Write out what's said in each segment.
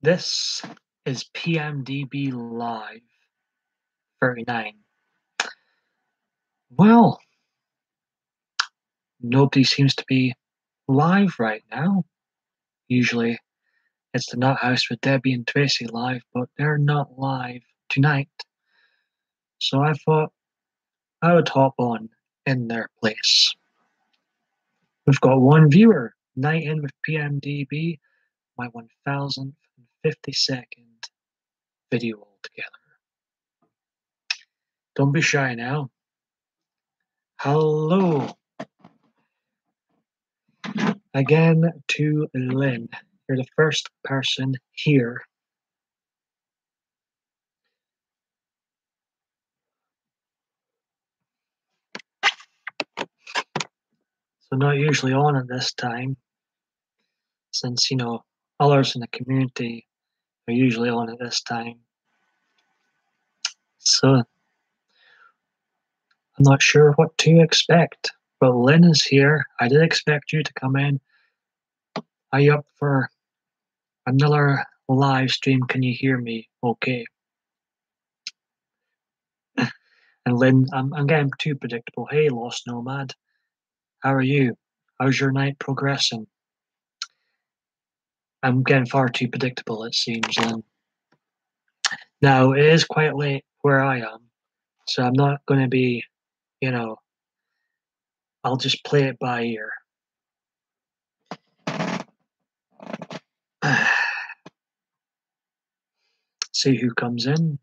This is PMDB Live 39. Well, nobody seems to be live right now. Usually it's the Nut House with Debbie and Tracy live, but they're not live tonight. So I thought I would hop on in their place. We've got one viewer, Night In with PMDB, my 1052nd video altogether. Don't be shy now. Hello again to Lynn. You're the first person here. So not usually on at this time, since, others in the community are usually on at this time. So I'm not sure what to expect, but Lynn is here. I did expect you to come in. Are you up for another live stream? Can you hear me okay? And Lynn, I'm getting too predictable. Hey, Lost Nomad, how are you? How's your night progressing? I'm getting far too predictable, it seems, Lynn. Now, it is quite late where I am, so I'm not going to be, I'll just play it by ear. See who comes in.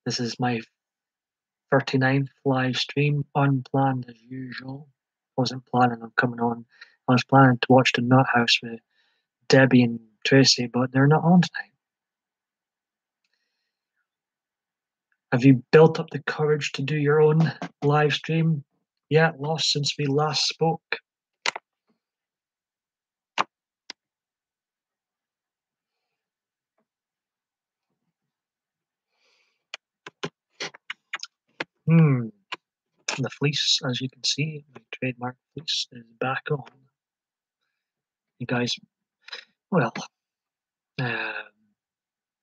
This is my 39th live stream, unplanned as usual. Wasn't planning on coming on. I was planning to watch the Nut House with Debbie and Tracy, but they're not on tonight. Have you built up the courage to do your own live stream yet, Lost, since we last spoke? The fleece, as you can see, my trademark fleece is back on. You guys, well, I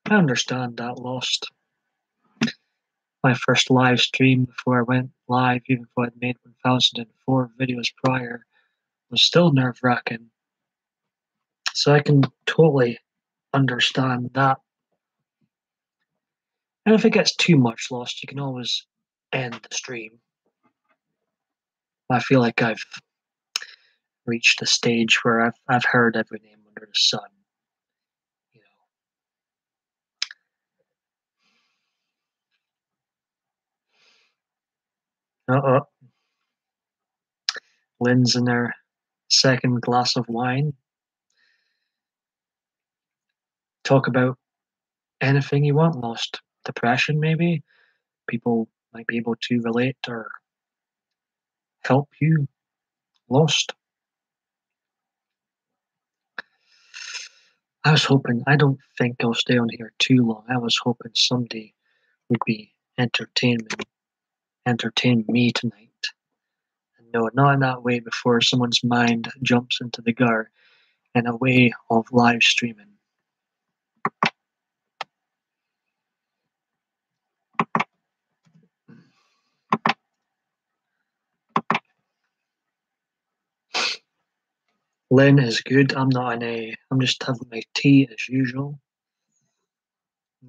understand that, Lost. My first live stream before I went live, even though I'd made 1004 videos prior, was still nerve-wracking. So I can totally understand that. And if it gets too much, Lost, you can always end the stream. I feel like I've reached a stage where I've heard every name under the sun. Uh-oh. Lynn's in her second glass of wine. Talk about anything you want, Lost. Depression, maybe? People might be able to relate or help you, Lost. I was hoping, I don't think I'll stay on here too long. I was hoping somebody would be entertaining me tonight. And no, not in that way before someone's mind jumps into the gutter in a way of live streaming. Lynn is good. I'm not in a. I'm just having my tea as usual.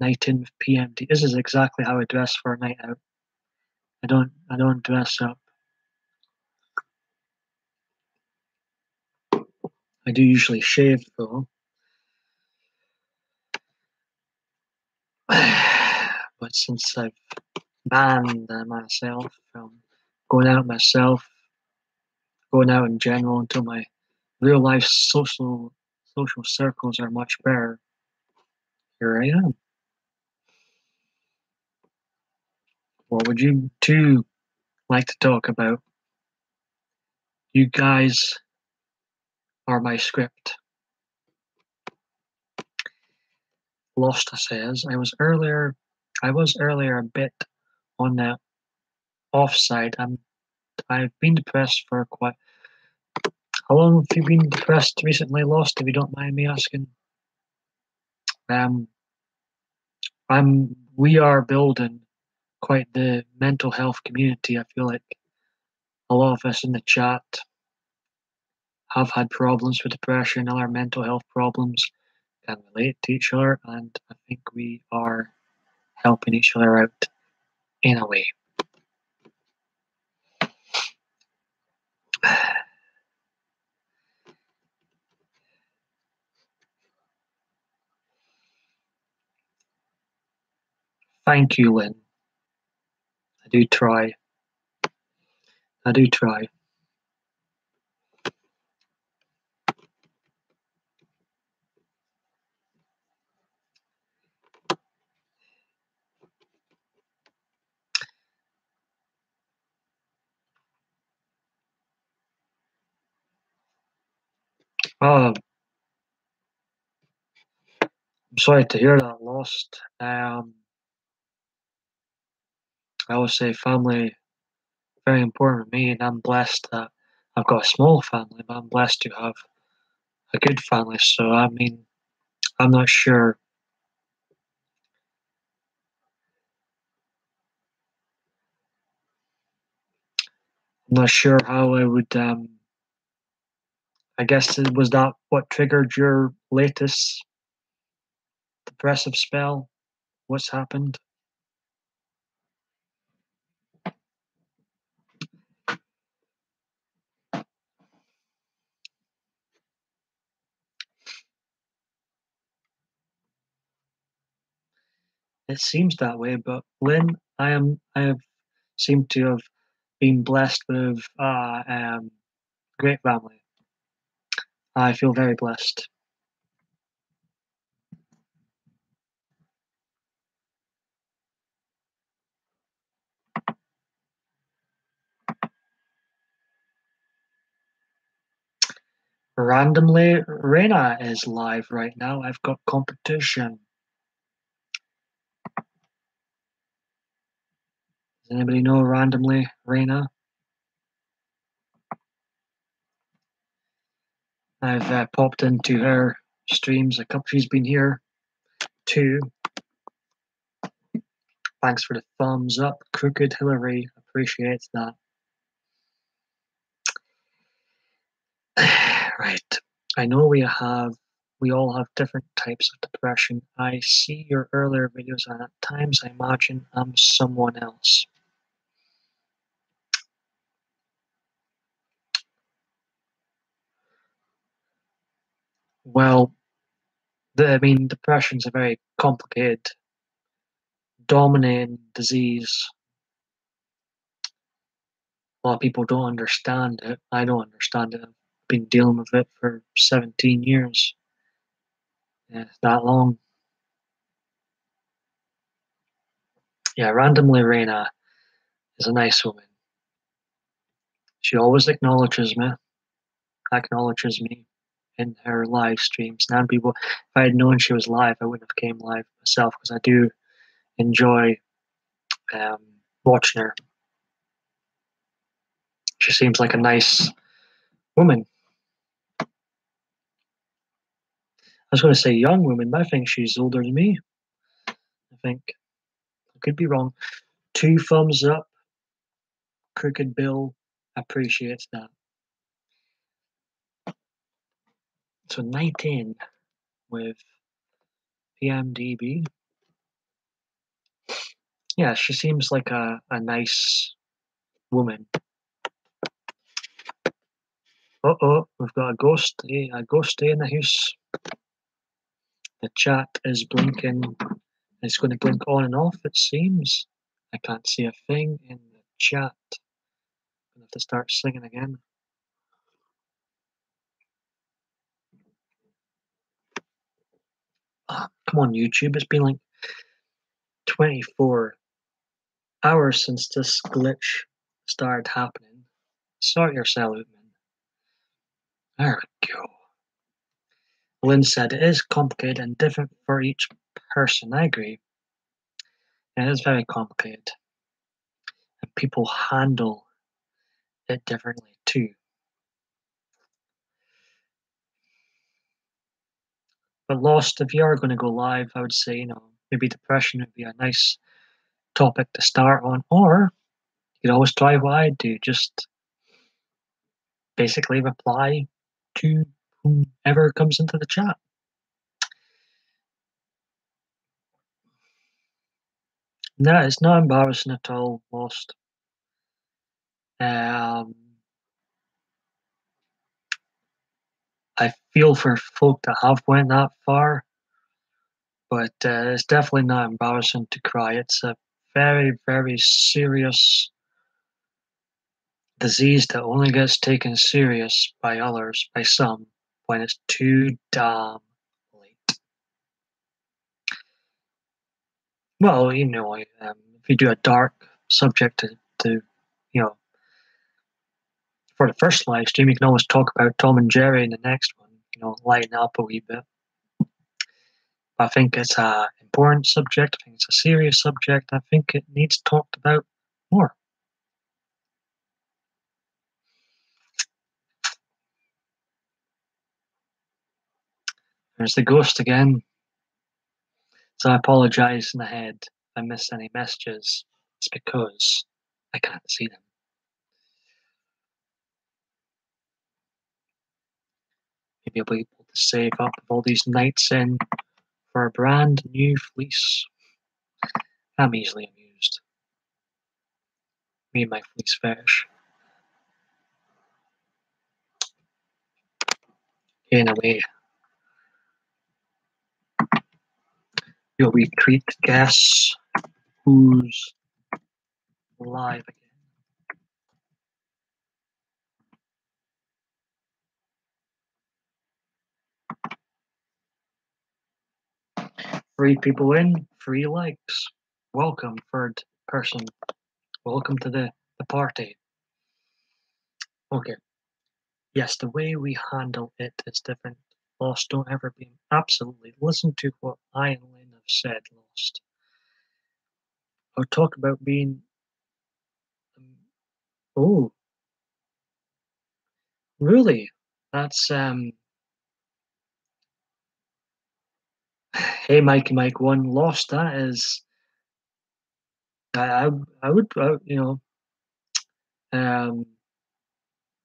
Night in with PMD. This is exactly how I dress for a night out. I don't dress up. I do usually shave though. But since I've banned myself from going out myself, going out in general until my real life social circles are much better, here I am. What would you two like to talk about? You guys are my script. Lost says I was earlier a bit on the offside. I've been depressed for quite. How long have you been depressed recently, Lost? If you don't mind me asking. Um, we are building quite the mental health community. I feel like a lot of us in the chat have had problems with depression, other mental health problems, can relate to each other, and I think we are helping each other out in a way. Thank you, Lynn. I do try. I do try. Oh, I'm sorry to hear that lost. I always say family very important to me, and I'm blessed that I've got a small family, but I'm blessed to have a good family. So I mean, I'm not sure. I'm not sure how I would. I guess it was that what triggered your latest depressive spell? What's happened? It seems that way, but Lynn, I have seemed to have been blessed with great family. I feel very blessed. Randomly, Reina is live right now. I've got competition. Does anybody know randomly Reina? I've popped into her streams a couple. She's been here too. Thanks for the thumbs up, Crooked Hillary. Appreciates that. Right. I know we all have different types of depression. I see your earlier videos, and at times I imagine I'm someone else. Well, I mean, depression's a very complicated, dominating disease. A lot of people don't understand it. I don't understand it. I've been dealing with it for 17 years. Yeah, it's that long. Yeah, randomly Reina is a nice woman. She always acknowledges me in her live streams. And people, if I had known she was live, I wouldn't have came live myself because I do enjoy um, watching her. She seems like a nice woman. I was going to say young woman, but I think she's older than me. I think I could be wrong. 2 thumbs up. Crooked Bill appreciates that. So 19 with PMDB. Yeah, she seems like a nice woman. Uh-oh, we've got a ghost in the house. The chat is blinking. It's going to blink on and off, it seems. I can't see a thing in the chat. I'm going to have to start singing again. Oh, come on, YouTube. It's been like 24 hours since this glitch started happening. Sort yourself out, man. There we go. Lynn said it is complicated and different for each person. I agree. It is very complicated. And people handle it differently too. But Lost, if you are going to go live, I would say, maybe depression would be a nice topic to start on. Or you could always try what I do, just basically reply to whoever comes into the chat. No, it's not embarrassing at all, Lost. I feel for folk that have went that far, but it's definitely not embarrassing to cry. It's a very, very serious disease that only gets taken serious by others, by some, when it's too damn late. Well, if you do a dark subject to for the first live stream, you can always talk about Tom and Jerry in the next one, lighten up a wee bit. I think it's an important subject. I think it's a serious subject. I think it needs talked about more. There's the ghost again. So I apologize in the head if I miss any messages. It's because I can't see them. Maybe I'll be able to save up all these nights in for a brand new fleece. I'm easily amused. Me and my fleece fetish. Anyway, you'll be treat guess who's live again. 3 people in, 3 likes. Welcome, third person. Welcome to the party. Okay. Yes, the way we handle it is different. Lost, don't ever be absolutely. Listen to what I and Lynn have said, Lost. I'll talk about being. Oh, really? That's Hey, Mikey, Mike One, Lost. That is. I would um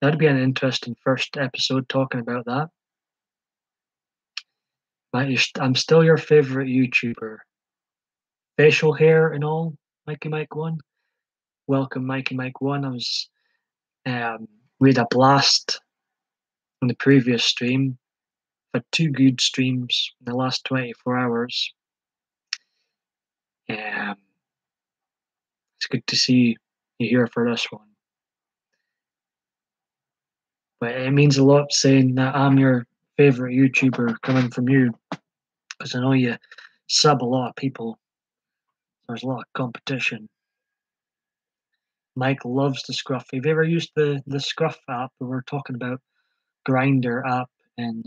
that'd be an interesting first episode talking about that. I'm still your favorite YouTuber. Facial hair and all, Mikey Mike One. Welcome, Mikey Mike One. We had a blast on the previous stream. Had 2 good streams in the last 24 hours. It's good to see you here for this one. But it means a lot saying that I'm your favorite YouTuber coming from you, because I know you sub a lot of people. There's a lot of competition. Mike loves the Scruff. Have you ever used the Scruff app? We were talking about Grinder app in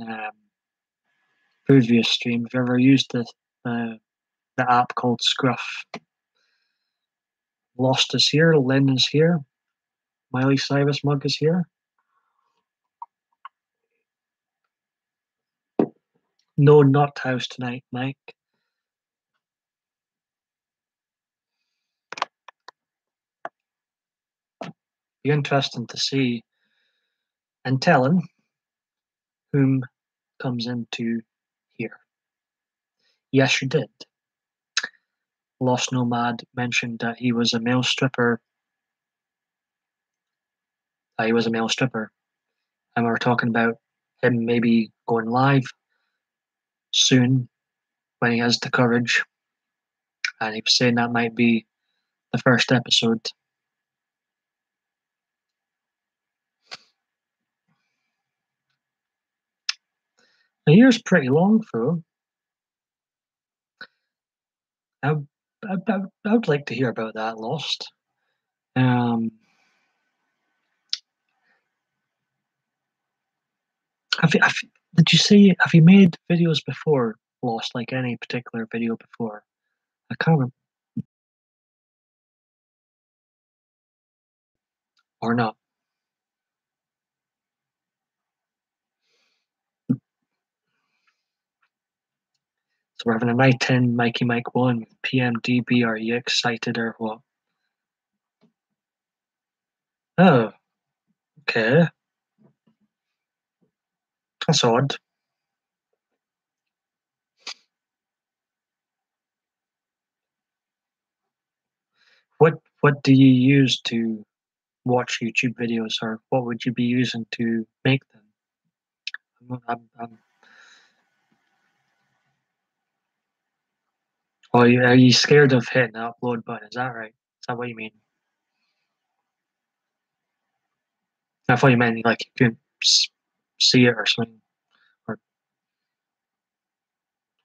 previous stream. Have you ever used the app called Scruff? Lost is here. Lynn is here. Miley Cyrus mug is here. No nut house tonight, Mike. Be interesting to see and telling whom comes into here. Yes, you did. Lost Nomad mentioned that he was a male stripper. He was a male stripper. And we were talking about him maybe going live soon when he has the courage. And he was saying that might be the first episode. A year's pretty long, though. I would like to hear about that, Lost. Did you say, have you made videos before, Lost, like any particular video before? I can't remember. Or not? So we're having a night in Mikey Mike 1 with PMDB. Are you excited or what? Oh, okay. That's odd. What do you use to watch YouTube videos, or what would you be using to make them? Oh, are you scared of hitting the upload button? Is that right? Is that what you mean? I thought you meant like you couldn't see it or something, or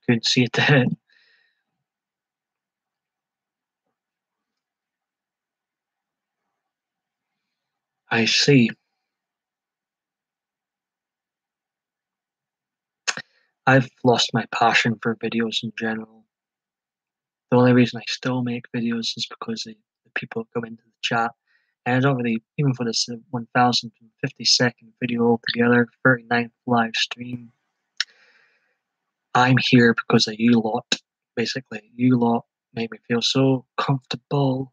couldn't see it to hit. I see. I've lost my passion for videos in general. The only reason I still make videos is because the people come into the chat. And I don't really, even for this 1052nd video altogether, 39th live stream, I'm here because of you lot, basically. You lot make me feel so comfortable.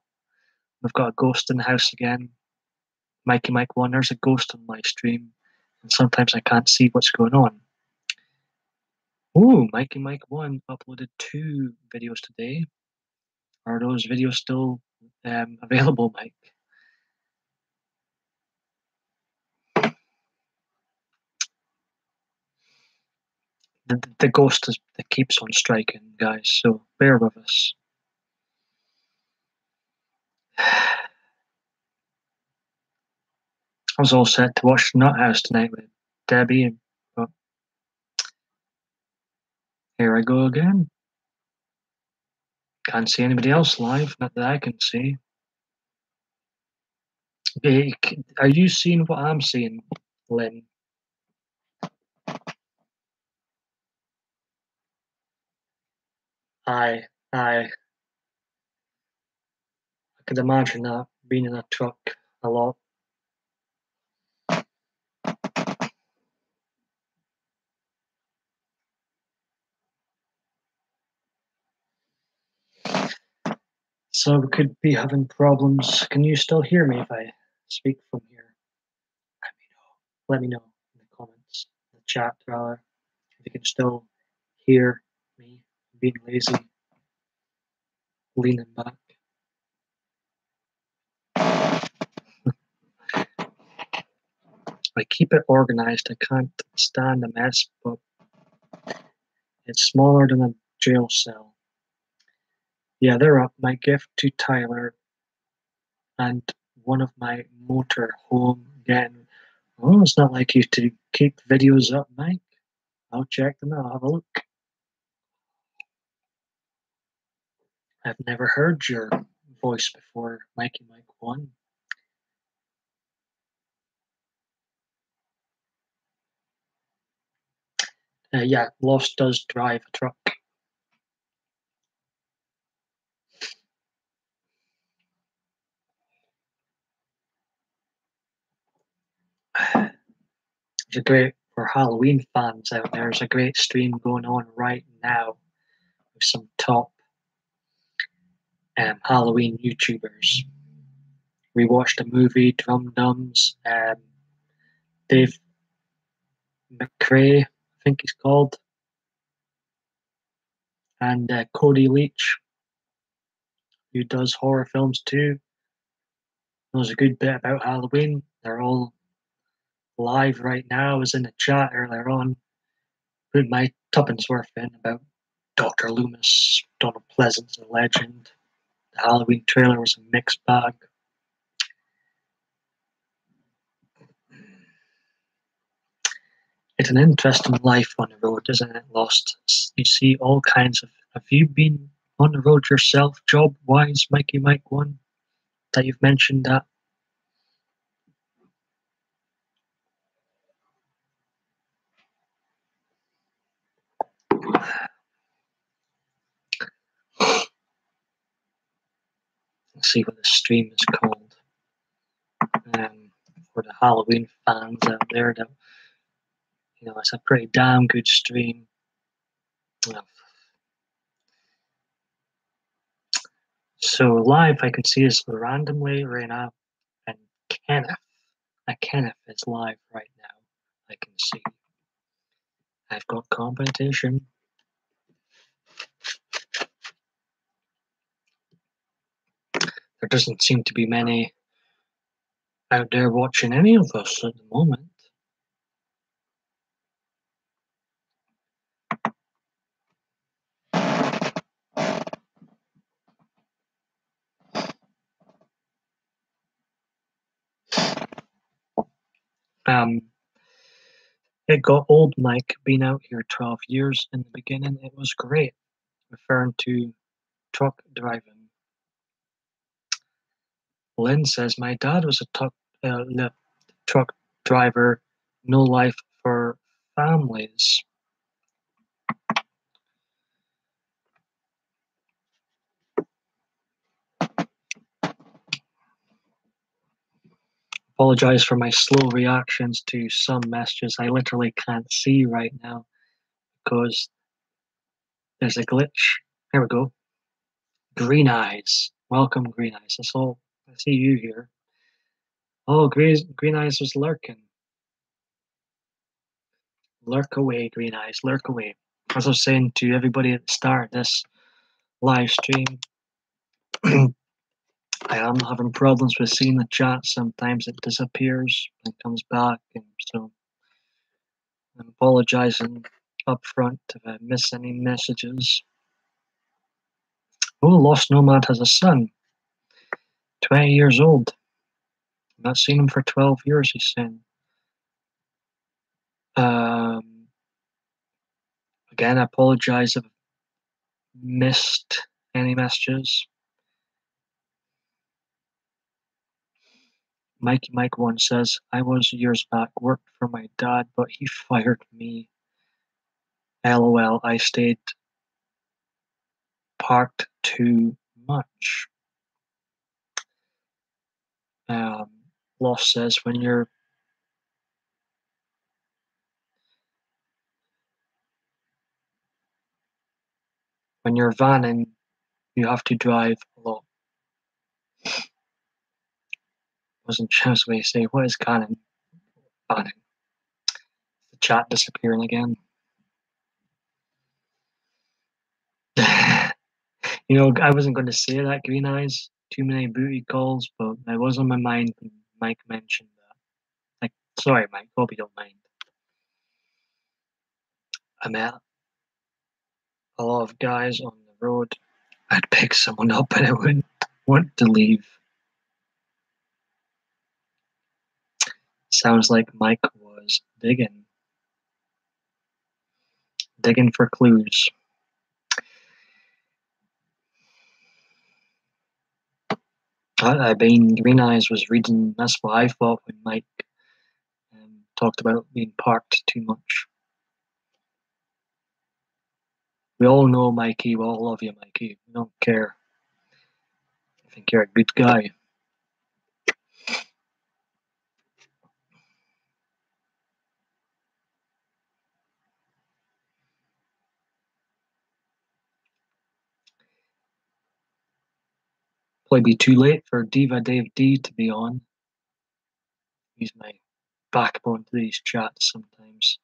We've got a ghost in the house again. Mikey Mike 1, there's a ghost on my stream, and sometimes I can't see what's going on. Ooh, Mikey Mike 1 uploaded 2 videos today. Are those videos still available, Mike? The ghost that keeps on striking, guys, so bear with us. I was all set to watch Nut House tonight with Debbie, but here I go again. Can't see anybody else live, not that I can see. Are you seeing what I'm seeing, Lynn? Aye. I could imagine that, being in a truck a lot. So we could be having problems. Can you still hear me if I speak from here? Let me know in the comments, in the chat rather, if you can still hear me being lazy, leaning back. I keep it organized. I can't stand a mess, but it's smaller than a jail cell. Yeah, they're up. My gift to Tyler and one of my motor home again. Oh, it's not like you to keep videos up, Mike. I'll check them out. Have a look. I've never heard your voice before, Mikey Mike 1. Yeah, Lost does drive a truck. There's a great, for Halloween fans out there, there's a great stream going on right now with some top Halloween YouTubers. We watched a movie, Drum Dums, Dave McCrae, I think he's called, and Cody Leach, who does horror films too. Knows a good bit about Halloween. They're all live right now. I was in the chat earlier on. Put my tuppence worth in about Dr. Loomis, Donald Pleasant's a legend. The Halloween trailer was a mixed bag. It's an interesting life on the road, isn't it, Lost? You see all kinds of. Have you been on the road yourself, job wise, Mikey Mike 1? That you've mentioned that? Let's see what the stream is called. For the Halloween fans out there, that it's a pretty damn good stream. So live, I can see us randomly right now, and Kenneth, Kenneth is live right now. I can see. I've got competition. There doesn't seem to be many out there watching any of us at the moment. It got old, Mike, being out here 12 years. In the beginning, it was great, referring to truck driving. Lynn says, my dad was a truck driver, no life for families. Apologize for my slow reactions to some messages I literally can't see right now because there's a glitch. Here we go. Green Eyes. Welcome, Green Eyes. I see you here. Oh, Green Eyes was lurking. Lurk away, Green Eyes. Lurk away. As I was saying to everybody at the start of this live stream, I am having problems with seeing the chat. Sometimes it disappears and comes back, and so I'm apologizing up front if I miss any messages. Oh, Lost Nomad has a son, 20 years old. I've not seen him for 12 years, he's saying. Again, I apologize if I missed any messages. Mikey Mike 1 says, I was years back, worked for my dad, but he fired me. LOL, I stayed parked too much. Lost says, when you're vanning, you have to drive a lot. Wasn't sure what you say. What is vanning? The chat disappearing again. You know, I wasn't going to say that, Green Eyes. Too many booty calls, but it was on my mind when Mike mentioned that. Like, sorry, Mike. Hope you don't mind. I met a lot of guys on the road. I'd pick someone up and I wouldn't want to leave. Sounds like Mike was digging for clues. I mean, Green Eyes was reading. That's what I thought when Mike talked about being parked too much. We all know Mikey. We all love you, Mikey. We don't care. I think you're a good guy. Probably be too late for Diva Dave D to be on. He's my backbone to these chats sometimes.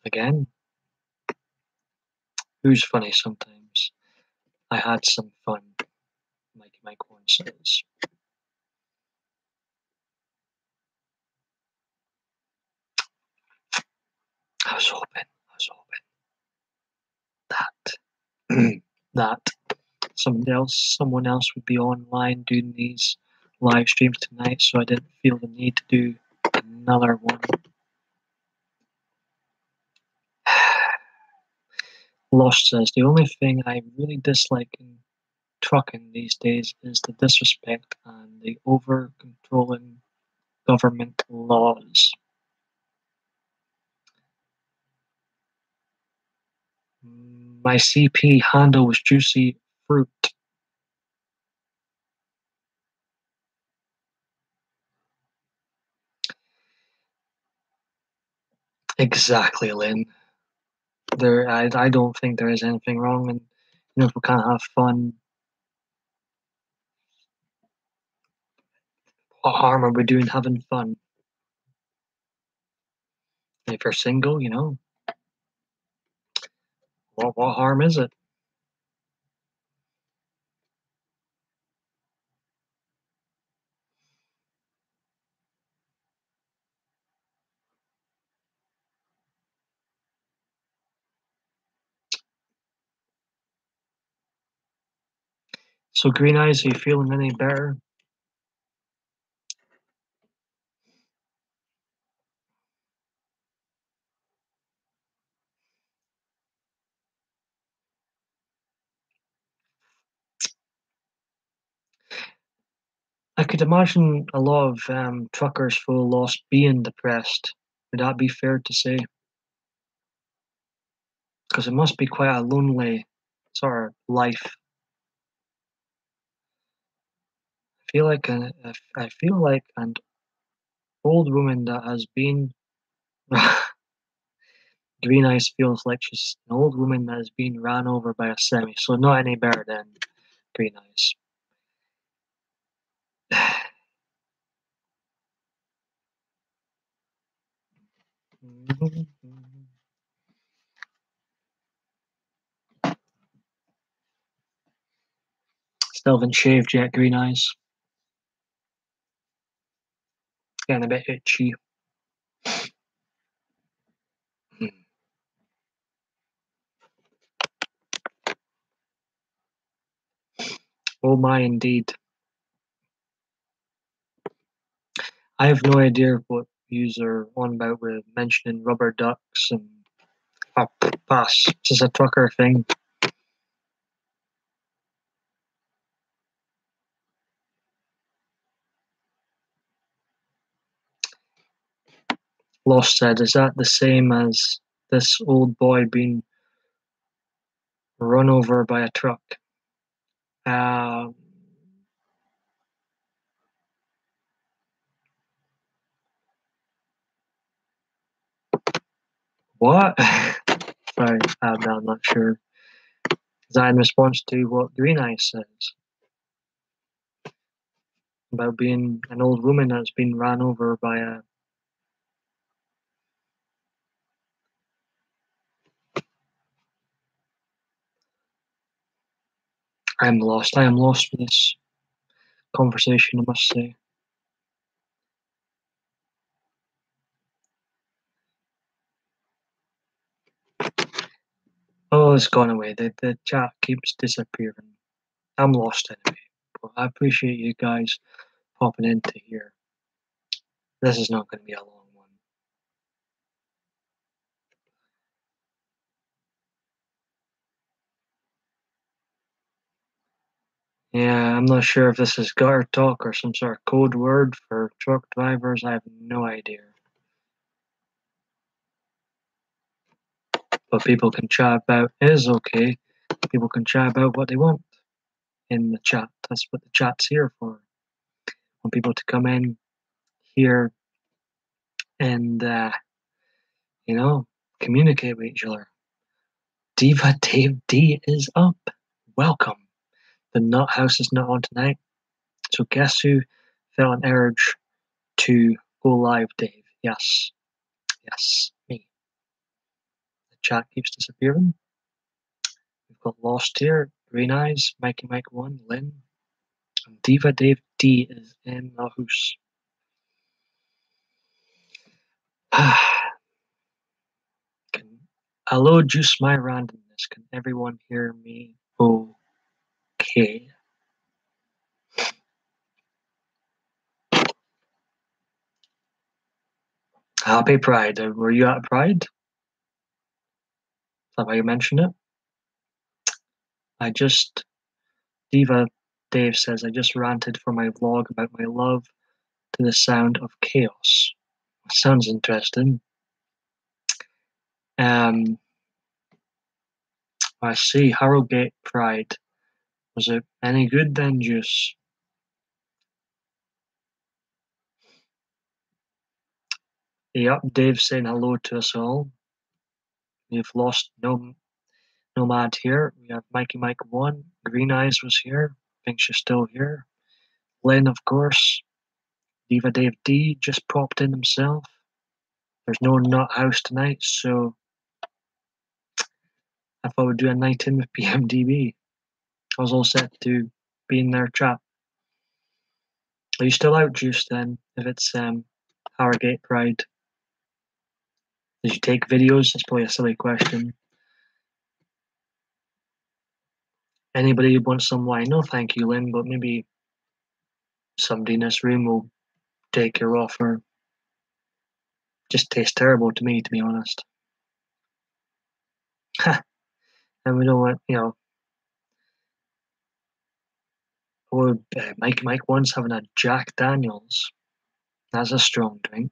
Again, who's funny sometimes? I had some fun, Mikey Mike one says. I was hoping that someone else would be online doing these live streams tonight, so I didn't feel the need to do another one. Lost says, the only thing I really dislike in trucking these days is the disrespect and the over-controlling government laws. My CP handle was juicy fruit. Exactly, Lynn. I don't think there is anything wrong, and if we can't have fun What harm are we doing having fun? If you're single, what harm is it? So Green Eyes, are you feeling any better? I could imagine a lot of truckers full lost being depressed. Would that be fair to say? Because it must be quite a lonely sort of life. I feel like an old woman that has been Green Eyes feels like she's an old woman that has been ran over by a semi, so not any better than Green Eyes. Still haven't shaved yet, Green Eyes. Getting a bit itchy. Oh my, indeed. I have no idea what views are on about with mentioning rubber ducks and pass. It's just a trucker thing. Lost said, is that the same as this old boy being run over by a truck? Uh, what? Sorry, I'm not sure. Is that in response to what Green Eyes says about being an old woman that's been ran over by a. I'm lost. I am lost with this conversation, I must say. Oh, it's gone away. The chat keeps disappearing. I'm lost anyway. But I appreciate you guys popping into here. This is not going to be a long one. Yeah, I'm not sure if this is gutter talk or some sort of code word for truck drivers. I have no idea. But people can chat about is okay. People can chat about what they want in the chat. That's what the chat's here for. I want people to come in here and communicate with each other. Diva Dave D is up. Welcome. The Nut House is not on tonight. So guess who felt an urge to go live, Dave? Yes. Yes, me. The chat keeps disappearing. We've got Lost here, Green Eyes, Mikey Mike 1, Lynn, and Diva Dave D is in the house. Hello, Juice My Randomness. Can everyone hear me okay? Happy Pride. Were you at Pride? Is that why you mentioned it? Diva Dave says, I just ranted for my vlog about my love to the sound of chaos. Sounds interesting. I see. Harrogate Pride. Was it any good then, Juice? Yep, Dave's saying hello to us all. We've lost Nomad here. We have Mikey Mike 1. Green Eyes was here. I think she's still here. Lynn, of course. Diva Dave D just popped in himself. There's no nut house tonight, so I thought we'd do a night in with PMDB. I was all set to be in their chat. Are you still out, Juice, then, if it's Harrogate Pride? Did you take videos? That's probably a silly question. Anybody who wants some wine? No, thank you, Lynn, but maybe somebody in this room will take your offer. Just tastes terrible to me, to be honest. And we don't want, Mike once having a Jack Daniels. That's a strong drink.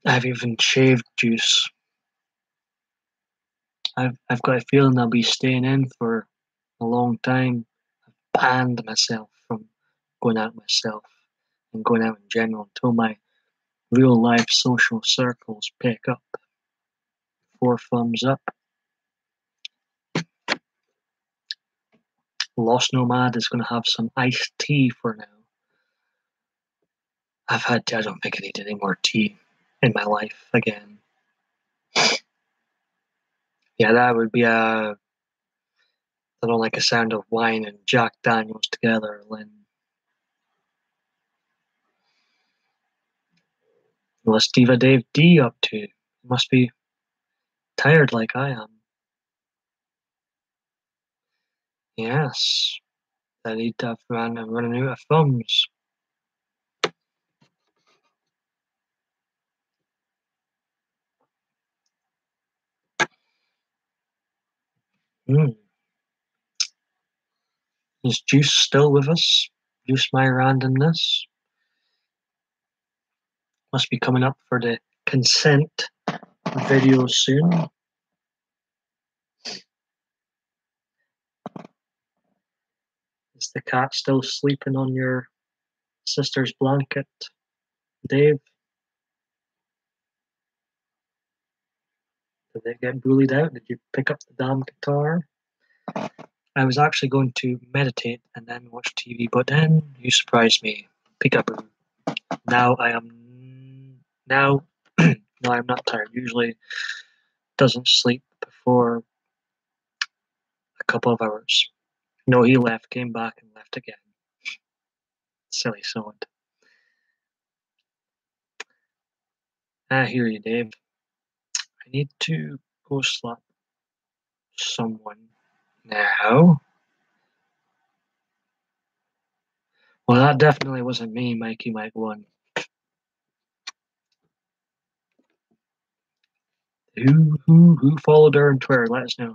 I've even shaved, Juice. I've got a feeling I'll be staying in for a long time. I've banned myself from going out myself and going out in general until my real life social circles pick up. 4 thumbs up. Lost Nomad is going to have some iced tea for now. I don't think I need any more tea in my life again. Yeah, that would be I don't like a sound of wine and Jack Daniels together, Lynn. What's Diva Dave D up to? He must be tired like I am. Yes. I need to have running out of thumbs. Is Juice still with us? Juice my randomness? Must be coming up for the consent video soon. Is the cat still sleeping on your sister's blanket, Dave? Did they get bullied out? Did you pick up the damn guitar? I was actually going to meditate and then watch TV, but then you surprised me. Peekaboo. Now no, I'm not tired. Usually doesn't sleep before a couple of hours. No, he left, came back and left again. Silly sod. I hear you, Dave. I need to go slap someone now. Well, that definitely wasn't me, Mikey Mike 1. Who followed her on Twitter? Let us know.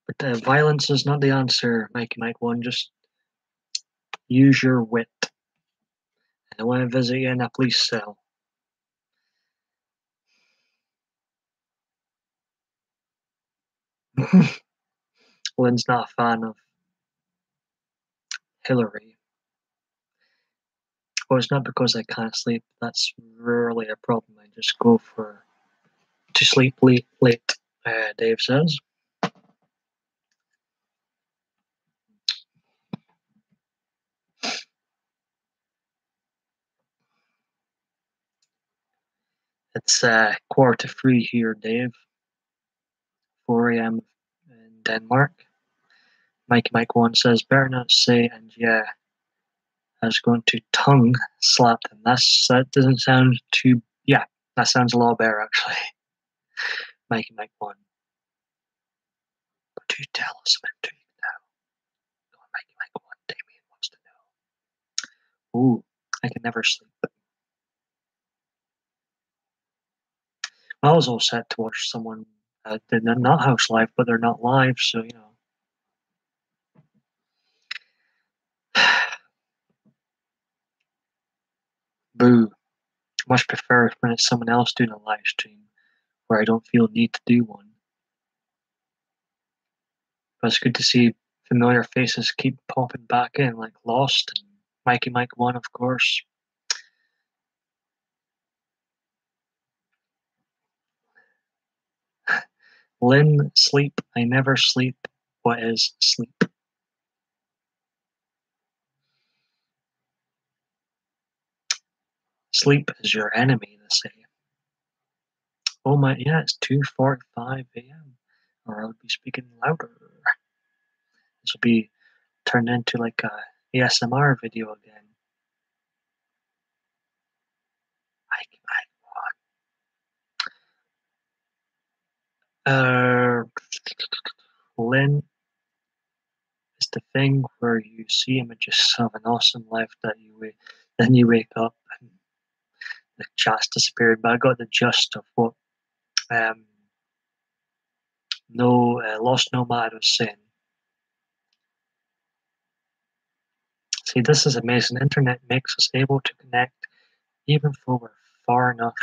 But violence is not the answer, Mikey Mike 1. Just use your wit. I want to visit you in a police cell. Lynn's not a fan of Hillary. Well, it's not because I can't sleep. That's rarely a problem. I just go to sleep late, Dave says. It's 2:45 here, Dave. 4 a.m. in Denmark. Mike 1 says, better not say, and yeah, I was going to tongue slap them. That doesn't sound too, yeah, that sounds a lot better, actually. Mike 1. But do tell us about it now. Mike 1, Damien wants to know. Ooh, I can never sleep. I was all set to watch someone did not house live, but they're not live, so Boo. Much prefer when it's someone else doing a live stream where I don't feel need to do one. But it's good to see familiar faces keep popping back in, like Lost and Mikey Mike 1, of course. Lynn, sleep. I never sleep. What is sleep? Sleep is your enemy, they say. Oh my, yeah, it's 2:45 a.m. Or I would be speaking louder. This will be turned into like a ASMR video again. Lynn is the thing where you see images of an awesome life then you wake up and the chat's disappeared. But I got the gist of what um, no Lost Nomad was saying. See, this is amazing. The internet makes us able to connect even though we're far enough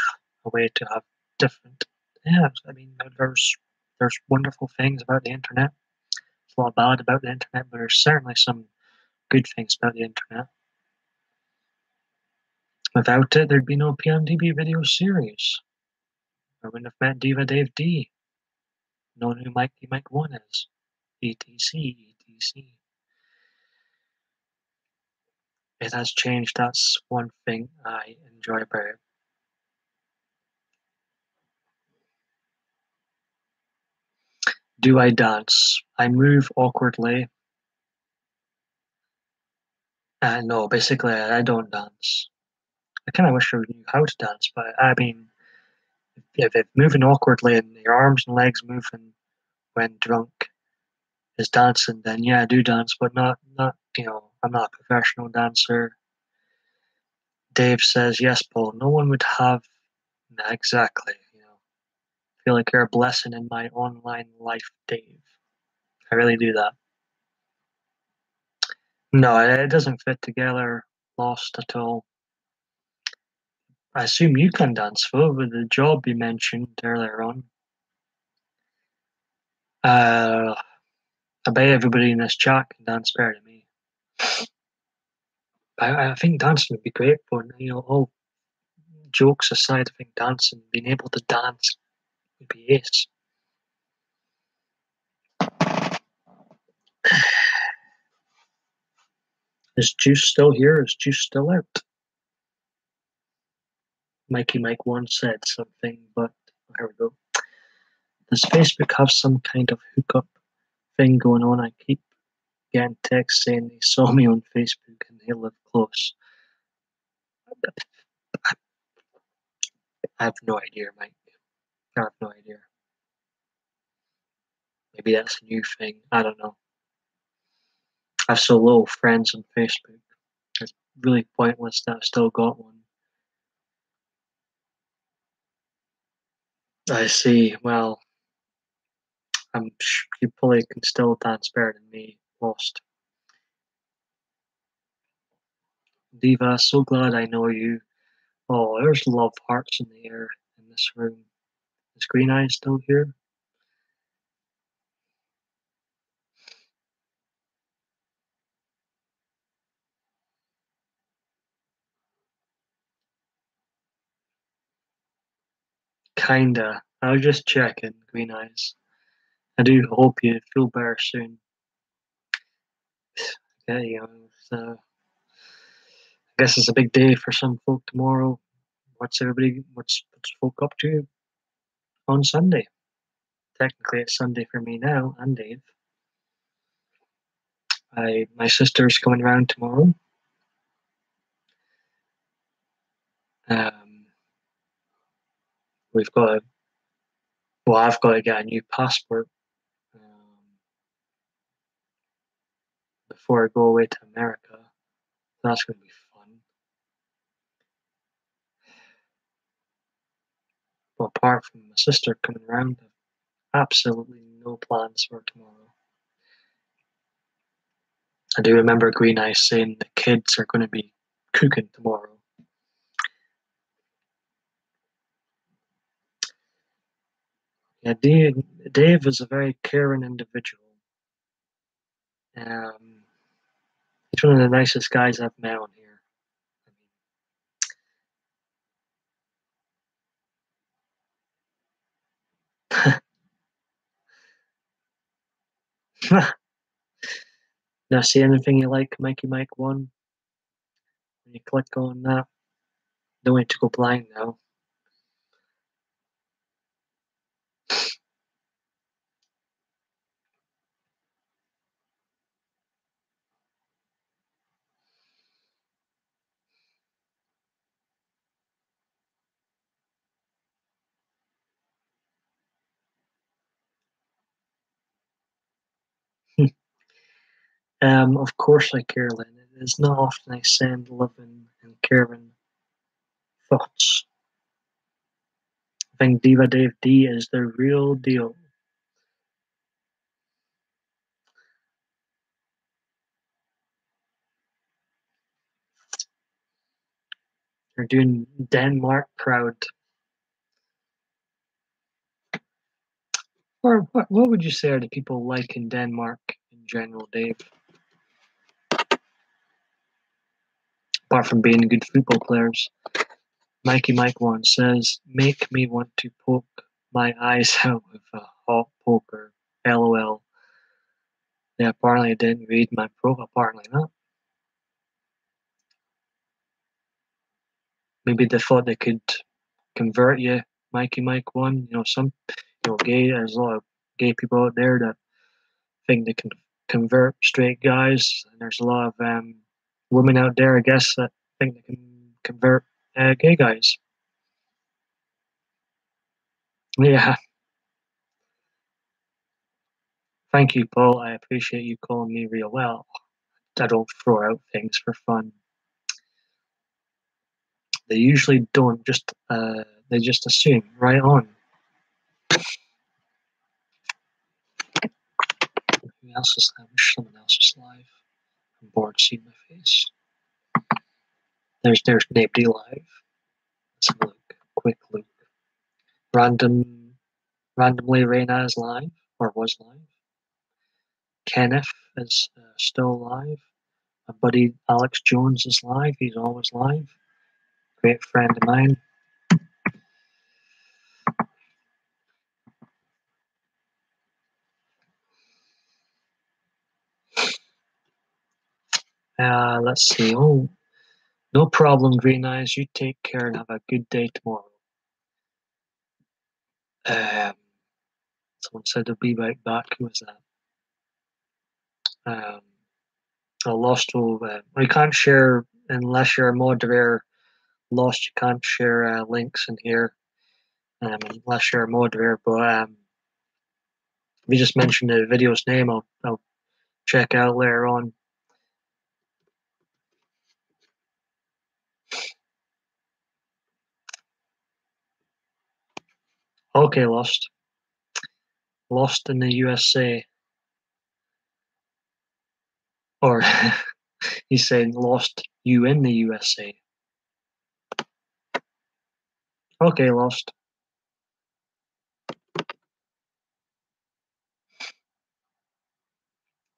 away to have different. Yeah, I mean, there's wonderful things about the internet. There's a lot bad about the internet, but there's certainly some good things about the internet. Without it, there'd be no PMDB video series. I wouldn't have met Diva Dave D, known who Mikey Mike 1 is. ETC, ETC. It has changed. That's one thing I enjoy about it. Do I dance? I move awkwardly. No, basically, I don't dance. I kind of wish I knew how to dance, but I mean, if moving awkwardly and your arms and legs moving when drunk is dancing, then yeah, I do dance, but not I'm not a professional dancer. Dave says, yes, Paul, no one would have exactly, feel like you're a blessing in my online life, Dave. I really do that. No, it doesn't fit together, Lost at all. I assume you can dance, though, with the job you mentioned earlier on. Uh, I bet everybody in this chat can dance better than me. I think dancing would be great fun. All jokes aside, I think dancing, being able to dance would be ace. Is Juice still here? Is Juice still out? Mikey Mike 1 said something, but here we go. Does Facebook have some kind of hookup thing going on? I keep getting texts saying they saw me on Facebook and they live close. I have no idea, Mike. I have no idea. Maybe that's a new thing. I don't know. I have so little friends on Facebook. It's really pointless that I've still got one. I see. Well, you probably can still dance better than me. Lost. Diva, so glad I know you. Oh, there's love hearts in the air in this room. Is Green Eye still here? Kinda. I was just checking, Green Eyes. I do hope you feel better soon. Yeah, I guess it's a big day for some folk tomorrow. What's folk up to on Sunday? Technically, it's Sunday for me now, and Dave. My sister's coming around tomorrow. Um, we've got I've got to get a new passport before I go away to America. That's going to be fun. But apart from my sister coming around, I've absolutely no plans for tomorrow. I do remember Green Eye saying the kids are going to be cooking tomorrow. Yeah, Dave is a very caring individual. Um, he's one of the nicest guys I've met on here. Now, see anything you like, Mikey Mike 1? When you click on that, don't need to go blind now. Of course I care, Lynn. It is not often I send loving and caring thoughts. I think Diva Dave D is the real deal. They're doing Denmark proud. Or what would you say are the people like in Denmark in general, Dave? Apart from being good football players. Mikey Mike 1 says, make me want to poke my eyes out with a hot poker. LOL. Yeah, apparently I didn't read my profile. Apparently not. Maybe they thought they could convert you, Mikey Mike 1. Gay. There's a lot of gay people out there that think they can convert straight guys, and there's a lot of women out there, I guess, that think they can convert gay guys. Yeah. Thank you, Paul. I appreciate you calling me real well. I don't throw out things for fun. They usually don't. They just assume. Right on. Who else is live? Someone else is live. I'm bored seeing my face. There's nobody live. Let's have a look. Quick look. Randomly Reina is live or was live. Kenneth is still live. My buddy Alex Jones is live. He's always live. Great friend of mine. Let's see. Oh, no problem, Green Eyes. You take care and have a good day tomorrow. Someone said they'll be right back. Who was that? I lost. We can't share unless you're a moderator. Lost. You can't share links in here unless you're a moderator. But if you just mention the video's name, I'll check out later on. Okay, Lost. Lost in the USA. Or he's saying lost you in the USA. Okay, Lost.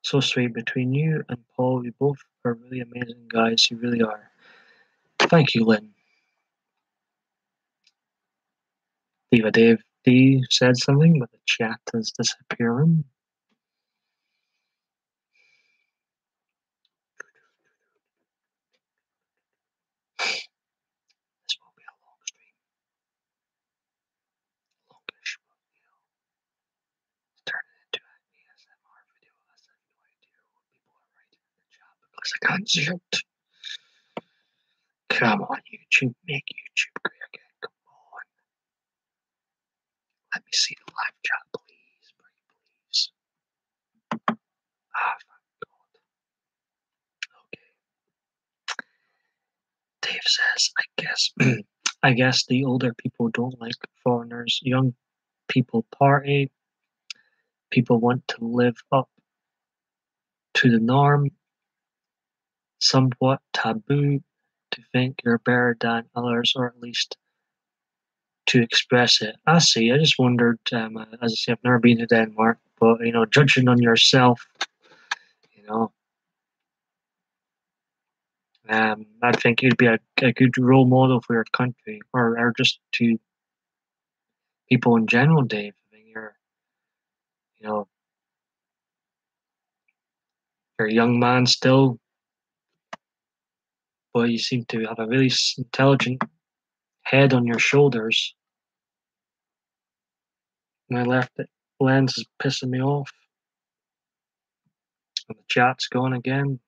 So sweet between you and Paul. You both are really amazing guys. You really are. Thank you, Lynn. Diva Dave D said something, but the chat is disappearing. This will be a long stream. Longish, but turn it into an ASMR video. I have no idea what people are writing in the chat because I can't see it. Come on, YouTube, make YouTube great again. Come on. Let me see the live chat, please. Please. Ah, thank God. Okay. Dave says, I guess the older people don't like foreigners. Young people party. People want to live up to the norm. Somewhat taboo to think you're better than others, or at least to express it. I see. I just wondered. As I say, I've never been to Denmark, but judging on yourself, you know, I think you'd be a good role model for your country, or just to people in general, Dave. I mean, you're, you know, You're a young man still, but you seem to have a really intelligent head on your shoulders. My left lens is pissing me off. And the chat's gone again.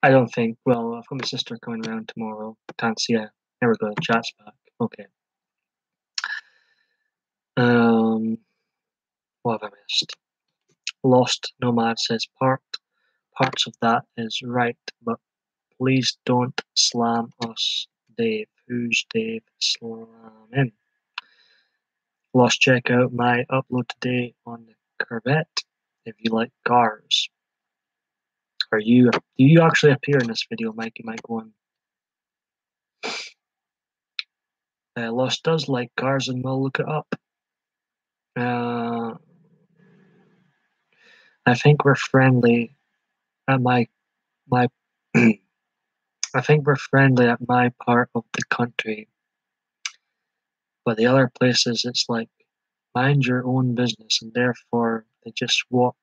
I don't think. Well, I've got my sister coming around tomorrow. Can't see her. There we go. The chat's back. Okay. What have I missed? Lost Nomad says parts of that is right, but please don't slam us, Dave. Who's Dave slamming? Lost, check out my upload today on the Corvette if you like cars. Do you actually appear in this video, Mikey Mike 1? Lost does like cars and we'll look it up. I think we're friendly at my I think we're friendly at my part of the country, but the other places it's like mind your own business, and therefore they just walk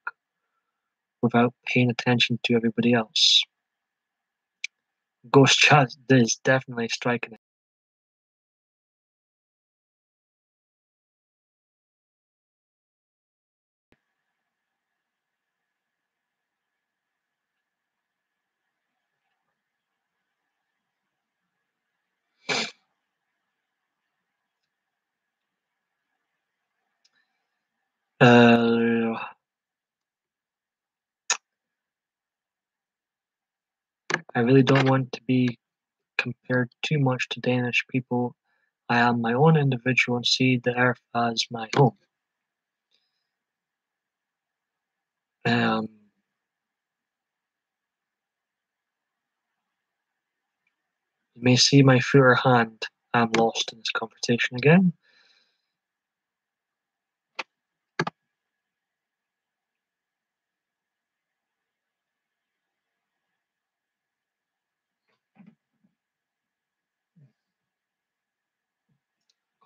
without paying attention to everybody else. Ghost chat is definitely striking it. I really don't want to be compared too much to Danish people. I am my own individual and see the earth as my home. You may see my foot or hand. I'm lost in this conversation again.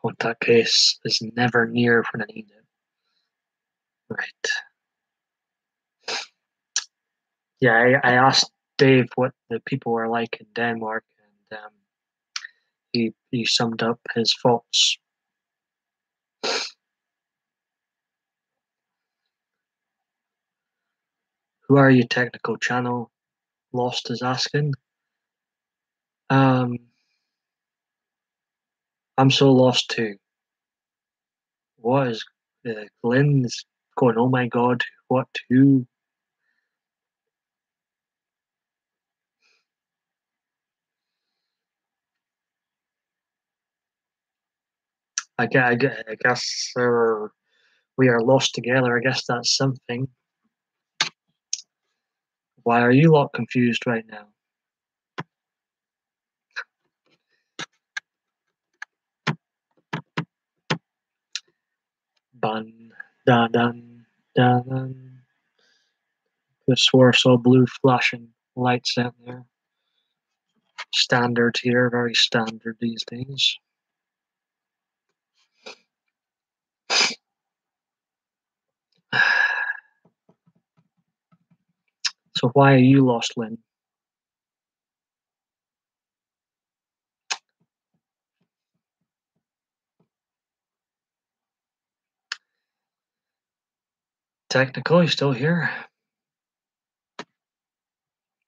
Contact case is never near when I need it. Right. Yeah, I asked Dave what the people were like in Denmark, and he summed up his thoughts. Who are you, technical channel? Lost is asking. I'm so lost too. What is Glenn's going? Oh my God! What? Who? I guess we are lost together. I guess that's something. Why are you lot confused right now? Bun, da dun, da dun. Could swore I saw blue flashing lights out there. Standard here, very standard these days. So why are you lost, Lynn? Technical, you still here?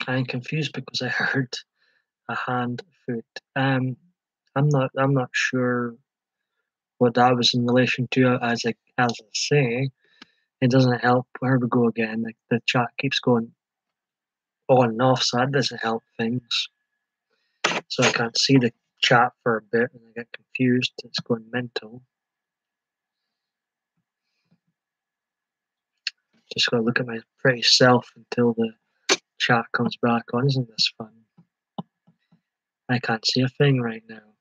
I'm confused because I heard a hand foot. I'm not sure what that was in relation to. As I say, it doesn't help. Where we go again? Like the chat keeps going on and off, so that doesn't help things. So I can't see the chat for a bit, and I get confused. It's going mental. Just gotta look at my pretty self until the chat comes back on. Isn't this fun? I can't see a thing right now.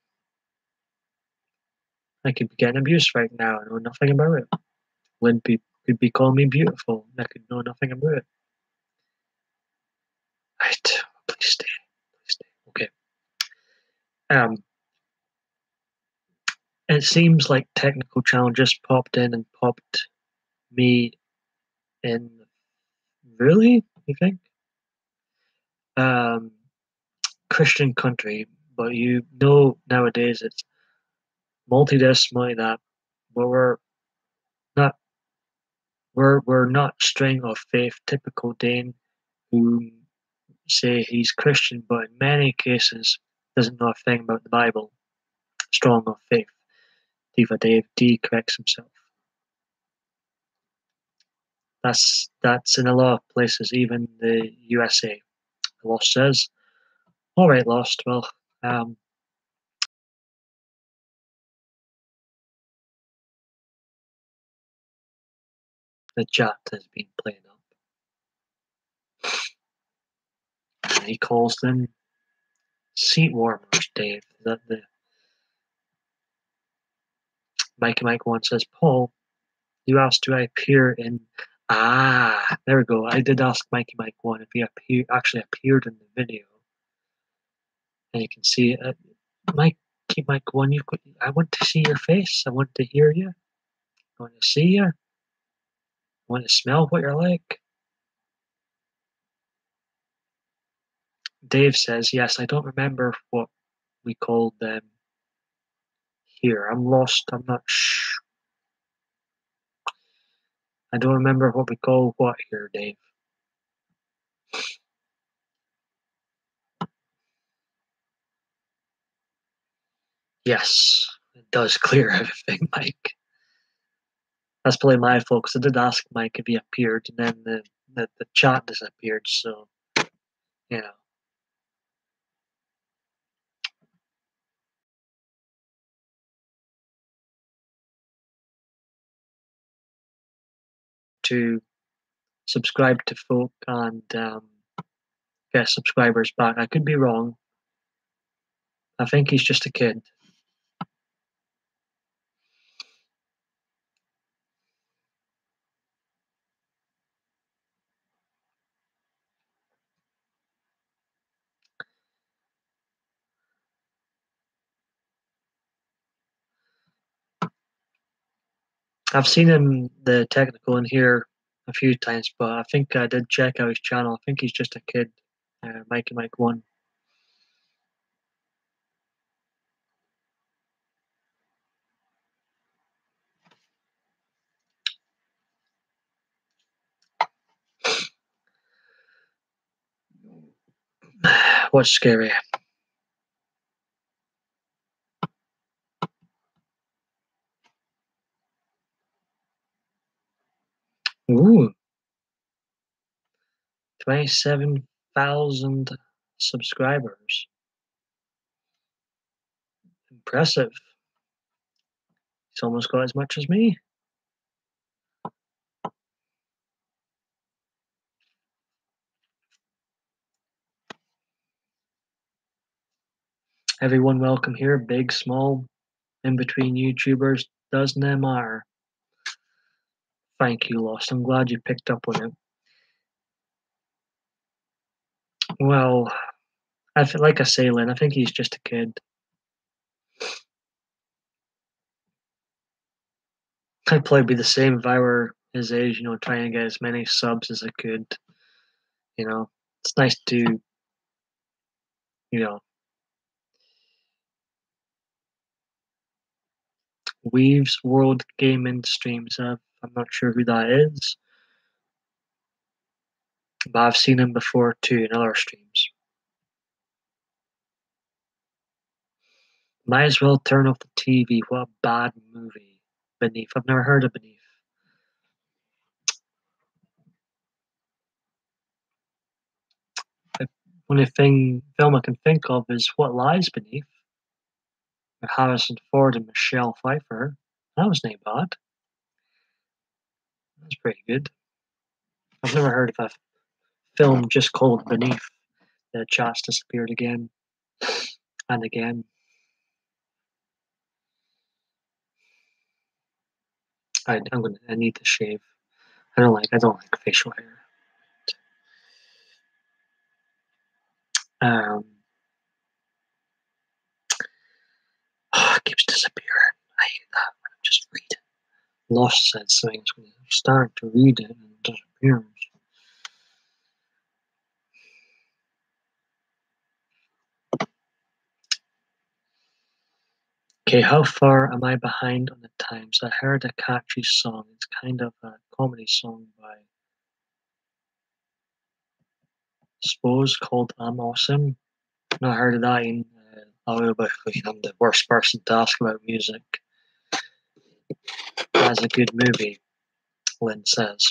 I could be getting abused right now. I know nothing about it. Lynn could be calling me beautiful. I could know nothing about it. Right. Please stay. Please stay. Okay. It seems like technical challenges popped in and popped me in. Really? You think? Um, Christian country, but you know nowadays it's multi this, multi that. But not we're not string of faith, typical Dane who say he's Christian, but in many cases doesn't know a thing about the Bible. Strong of faith. Diva Dave D corrects himself. That's in a lot of places, even the USA. Lost says, "All right, Lost. Well, um, the chat has been playing up. And he calls them seat warmers, Dave. Is that the Mikey Mike one says, Paul, you asked do I appear in there we go. I did ask Mikey Mike one if he actually appeared in the video. And you can see Mikey Mike one, I want to see your face. I want to hear you. I want to see you. I want to smell what you're like. Dave says, yes, I don't remember what we called them here. I'm lost. I'm not I don't remember what we call what here, Dave. Yes, it does clear everything, Mike. That's probably my fault because I did ask Mike if he appeared, and then the chat disappeared. So, you know, to subscribe to folk and get subscribers back. I could be wrong. I think he's just a kid. I've seen him the technical in here a few times, but I think I did check out his channel. I think he's just a kid. Mikey Mike one. What's scary? Ooh, 27,000 subscribers. Impressive. He's almost got as much as me. Everyone welcome here, big, small, in between YouTubers, doesn't matter. Thank you, Lost. I'm glad you picked up on it. Well, I feel like I say, Lynn, I think he's just a kid. I'd probably be the same if I were his age, trying to get as many subs as I could. It's nice to, you know, Weaves World Gaming streams. I'm not sure who that is, but I've seen him before too in other streams. Might as well turn off the TV. What a bad movie. Beneath. I've never heard of Beneath. The only film I can think of is What Lies Beneath, with Harrison Ford and Michelle Pfeiffer. That was not bad. That was pretty good. I've never heard of a film just called Beneath. The chat's disappeared again and again. I need to shave. I don't like facial hair. Um, keeps disappearing. I hate that when I'm just reading. Lost said something. I'm going to start to read it and it disappears. Okay, how far am I behind on the times? I heard a catchy song. It's kind of a comedy song by Suppose called I'm Awesome. Not heard of that, Ian. Obviously, I'm the worst person to ask about music. That's a good movie, Lynn says.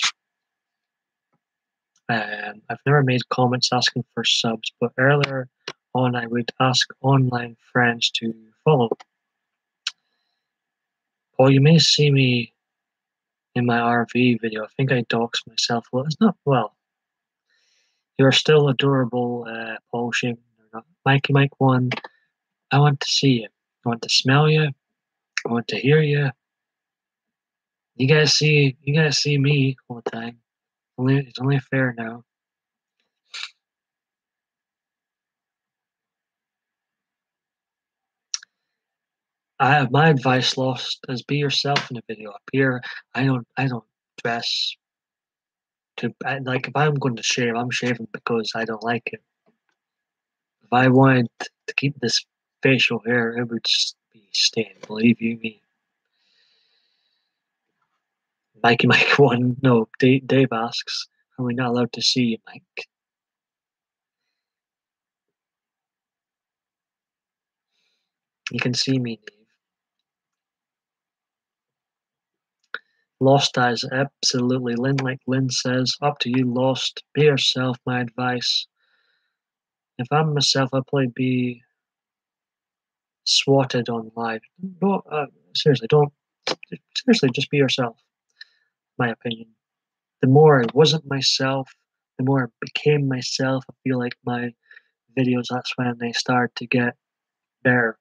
I've never made comments asking for subs, but earlier on I would ask online friends to follow. Paul, you may see me in my RV video. I think I doxed myself. Well, it's not well. You're still adorable, Paul. Shame or not. Mikey Mike 1. I want to see you. I want to smell you. I want to hear you. You guys see me all the time. It's only fair now. My advice, Lost, is be yourself in a video. Appear. I don't dress like if I'm going to shave, I'm shaving because I don't like it. If I wanted to keep this facial hair, it would just be staying. Believe you me. Mikey Mike 1. No, Dave asks, are we not allowed to see you, Mike? You can see me, Dave. Lost eyes, absolutely. Lynn, like Lynn says, up to you, Lost. Be yourself, my advice. If I'm myself, I'll probably be swatted on live. No, seriously, don't. Seriously, just be yourself, my opinion. The more I wasn't myself, the more I became myself. I feel like my videos, that's when they start to get better.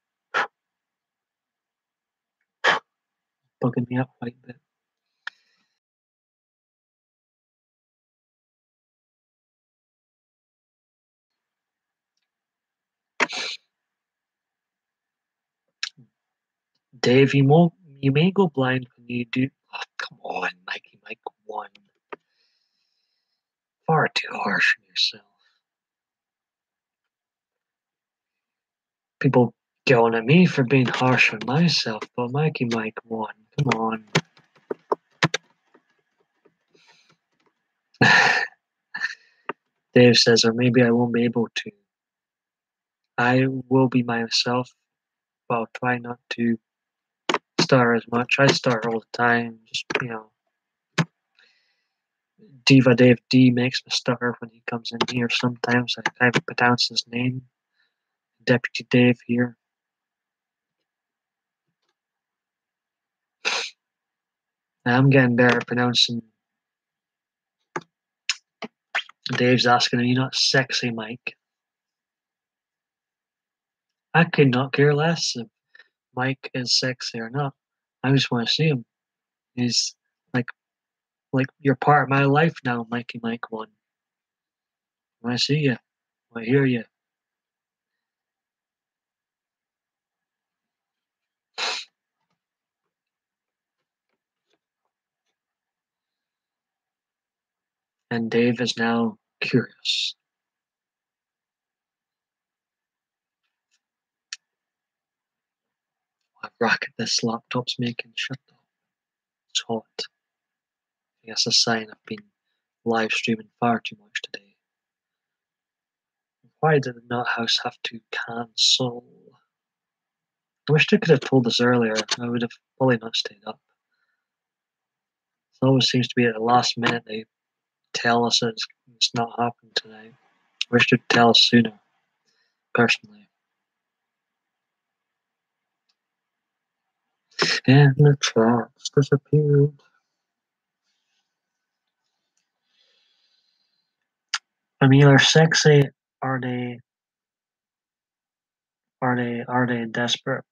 Bugging me up quite a bit. Dave, you may go blind when you do. Oh, come on, Mikey Mike 1. Far too harsh on yourself. People going at me for being harsh on myself, but Mikey Mike 1. Come on. Dave says, or maybe I won't be able to. I will be myself, but I'll try not to stutter as much. I stutter all the time. Just, Diva Dave D makes me stutter when he comes in here. Sometimes I can't pronounce his name. Deputy Dave here. I'm getting better at pronouncing. Dave's asking, are you not sexy, Mike? I could not care less if Mike is sexy or not. I just want to see him. He's like you're part of my life now, Mikey Mike 1. When I see you, when I hear you. And Dave is now curious. What racket this laptop's making. Shut up. It's hot. I guess a sign I've been live streaming far too much today. Why did the Nut House have to cancel? I wish they could have told us earlier. I would have probably not stayed up. It always seems to be at the last minute they tell us it's not happening tonight. I wish they'd tell us sooner, personally. And the chat's disappeared. I'm either sexy or they desperate.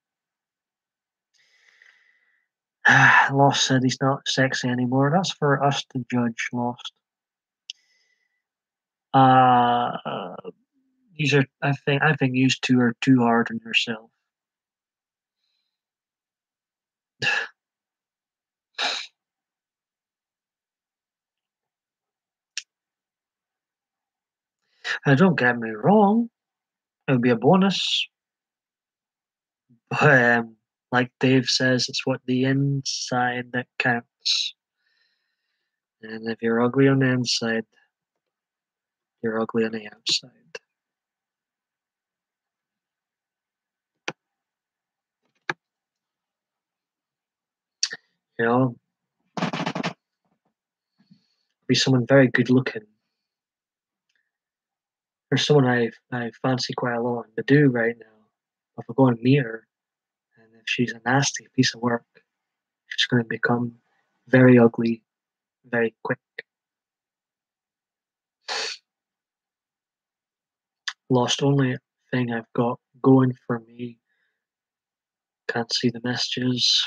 Lost said he's not sexy anymore. That's for us to judge, Lost. These are I think you two are too hard on yourself. Don't get me wrong, it would be a bonus, but like Dave says, it's what the inside that counts. And if you're ugly on the inside, you're ugly on the outside. You know, be someone very good looking. There's someone I fancy quite a lot and I do right now. If I go and meet her, and if she's a nasty piece of work, she's going to become very ugly very quick. Lost only thing I've got going for me. Can't see the messages.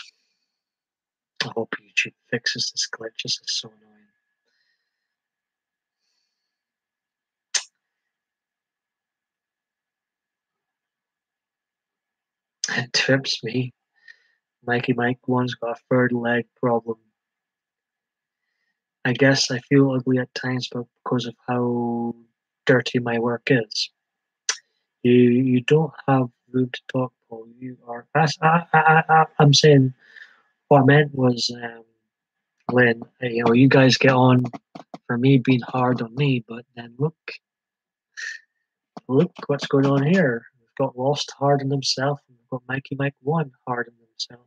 I hope YouTube fixes this glitch. This is so annoying. It trips me. Mikey Mike one's got a third leg problem. I guess I feel ugly at times, but because of how dirty my work is. You don't have room to talk, Paul. You are. I'm saying what I meant was, Lynn. You know, you guys get on for me being hard on me, but then look what's going on here. We've got Lost hard on himself, and we've got Mikey Mike one hard on himself.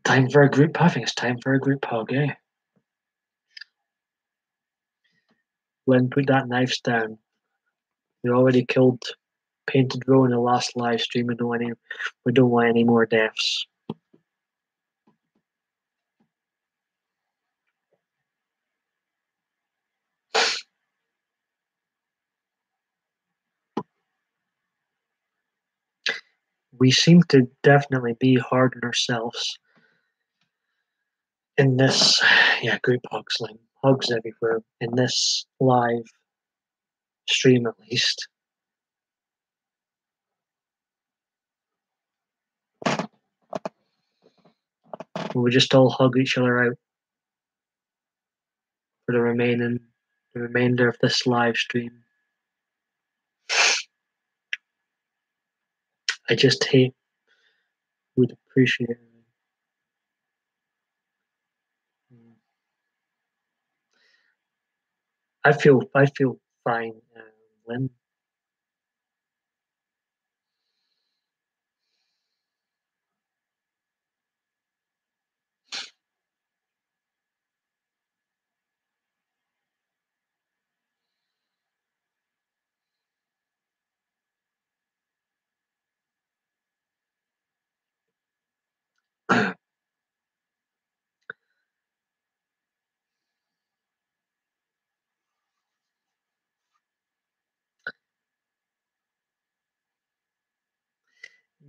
Time for a group. I think it's time for a group hug, eh? Lynn, put that knife down. You already killed Painted Row in the last live stream. We don't want any more deaths. We seem to definitely be hard on ourselves in this, yeah, group hugs, Lynn. Hugs everywhere in this live stream, at least. We just all hug each other out for the remainder of this live stream. I just hate would appreciate it. I feel fine, Lynn.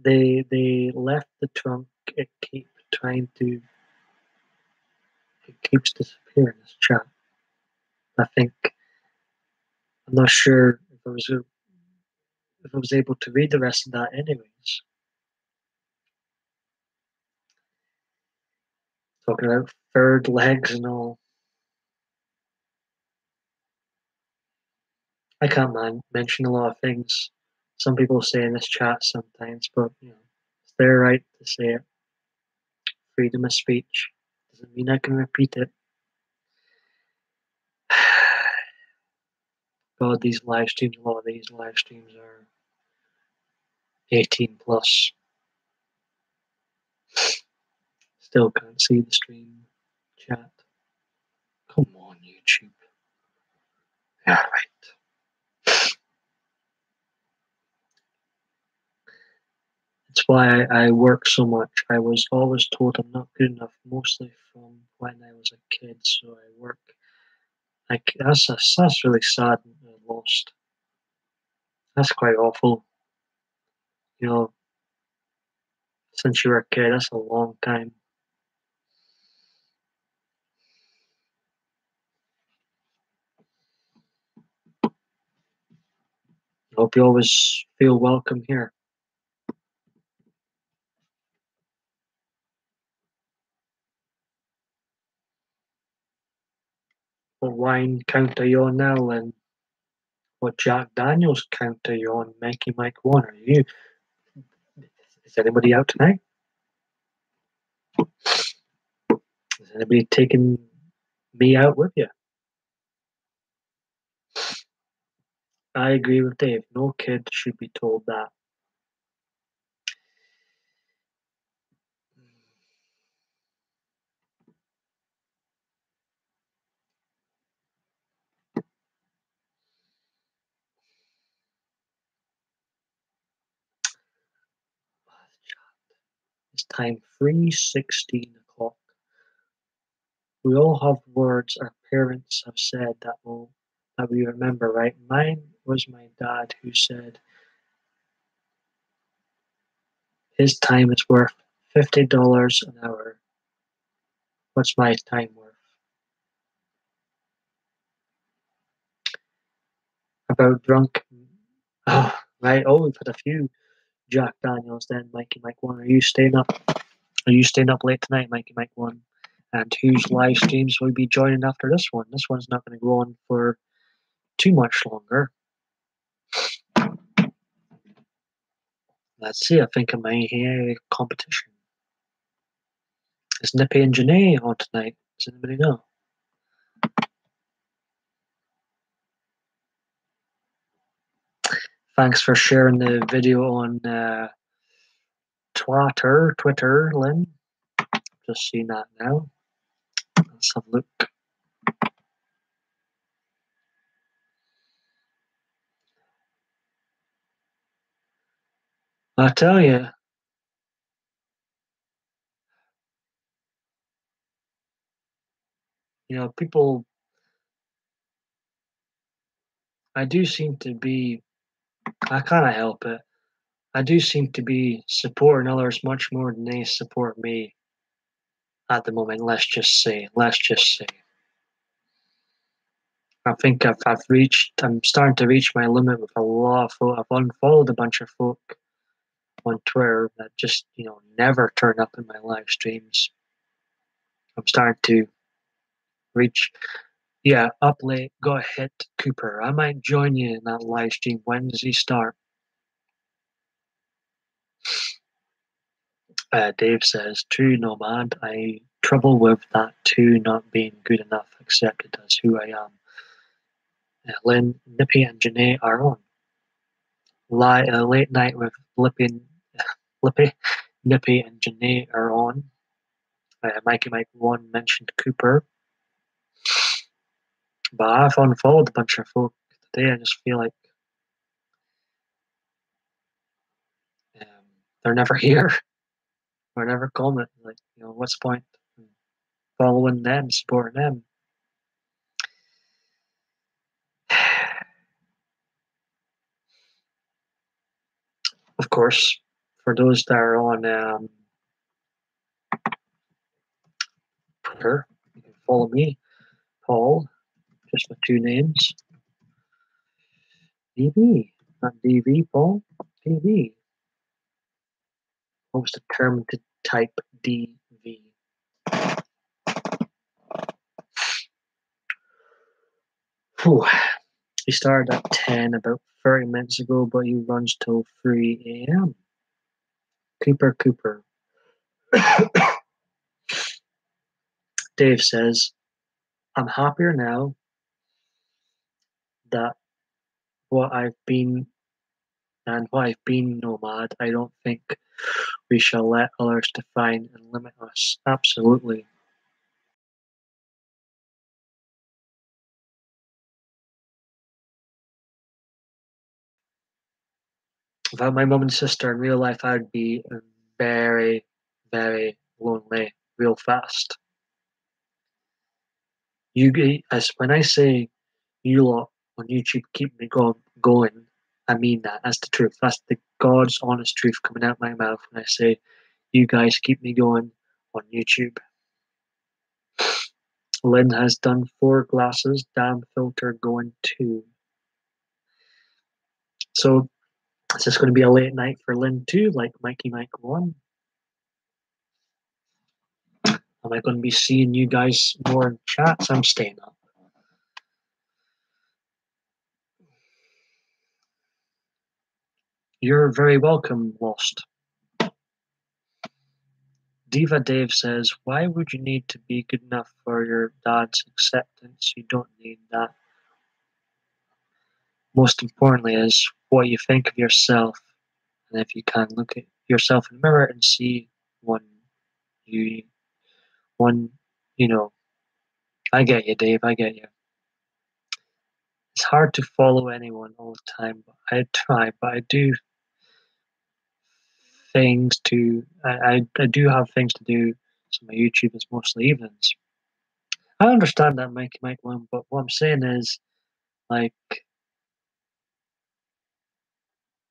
They left the trunk. It keep trying to. It keeps disappearing. This chat. I think I'm not sure if I was able to read the rest of that. Anyways, talking about third legs and all. I can't mention a lot of things. Some people say in this chat sometimes, but you know, it's their right to say it. Freedom of speech doesn't mean I can repeat it. God, these live streams, a lot of these live streams are 18 plus. Still can't see the stream chat. Come on, YouTube. Yeah, right. It's why I work so much. I was always told I'm not good enough, mostly from when I was a kid. So I work. That's really sad and lost. That's quite awful. You know, since you were a kid, that's a long time. I hope you always feel welcome here. What wine count are you on now, Lynn? What Jack Daniels count are you on, Mikey Mike 1? Are you? Is anybody out tonight? Is anybody taking me out with you? I agree with Dave. No kid should be told that. It's time 3:16 o'clock. We all have words our parents have said that we remember, right? Mine was my dad who said his time is worth $50 an hour. What's my time worth? About drunk. Oh, right. Oh, we've had a few Jack Daniels then, Mikey Mike 1. Are you staying up? Are you staying up late tonight, Mikey Mike 1? And whose live streams will be joining after this one? This one's not going to go on for too much longer. Let's see. I think I might hear a competition. Is Nippy and Janae on tonight? Does anybody know? Thanks for sharing the video on Twitter, Lynn. Just seen that now. Let's have a look. I tell you, people, I do seem to be, I can't help it. I do seem to be supporting others much more than they support me at the moment. Let's just say. I think I'm starting to reach my limit with a lot of folk. I've unfollowed a bunch of folk on Twitter that just, never turn up in my live streams. I'm starting to reach, yeah, up late, go ahead, Cooper. I might join you in that live stream. When does he start? Dave says, true nomad. I trouble with that too, not being good enough, accepted as who I am. Lynn, Nippy, and Janae are on. Late night with Lippy, Nippy, and Janae are on. Mikey Mike 1 mentioned Cooper. But I've unfollowed a bunch of folk today. I just feel like they're never here. Or never comment. Like, what's the point? Following them, supporting them. Of course, for those that are on Twitter, you can follow me, Paul, just my two names. DV, not DV, Paul. DV. Most determined to type DV. Whew. He started at 10 about 30 minutes ago, but he runs till 3 a.m. Cooper. Dave says, I'm happier now that what I've been nomad. I don't think we shall let others define and limit us. Absolutely. Without my mum and sister in real life, I'd be very, very lonely real fast. When I say you lot on YouTube keep me going, I mean that. That's the truth. That's the God's honest truth coming out my mouth when I say you guys keep me going on YouTube. Lynn has done 4 glasses, damn filter going 2. So is this going to be a late night for Lynn too, like Mikey Mike 1? Am I going to be seeing you guys more in chats? I'm staying up. You're very welcome, Lost. Diva Dave says, why would you need to be good enough for your dad's acceptance? You don't need that. Most importantly is what you think of yourself, and if you can look at yourself in the mirror and see one you one you know, I get you, Dave, I get you. It's hard to follow anyone all the time, but I try, but I do things to I do have things to do, so my YouTube is mostly evenings. I understand that, Mikey Mike one, but what I'm saying is like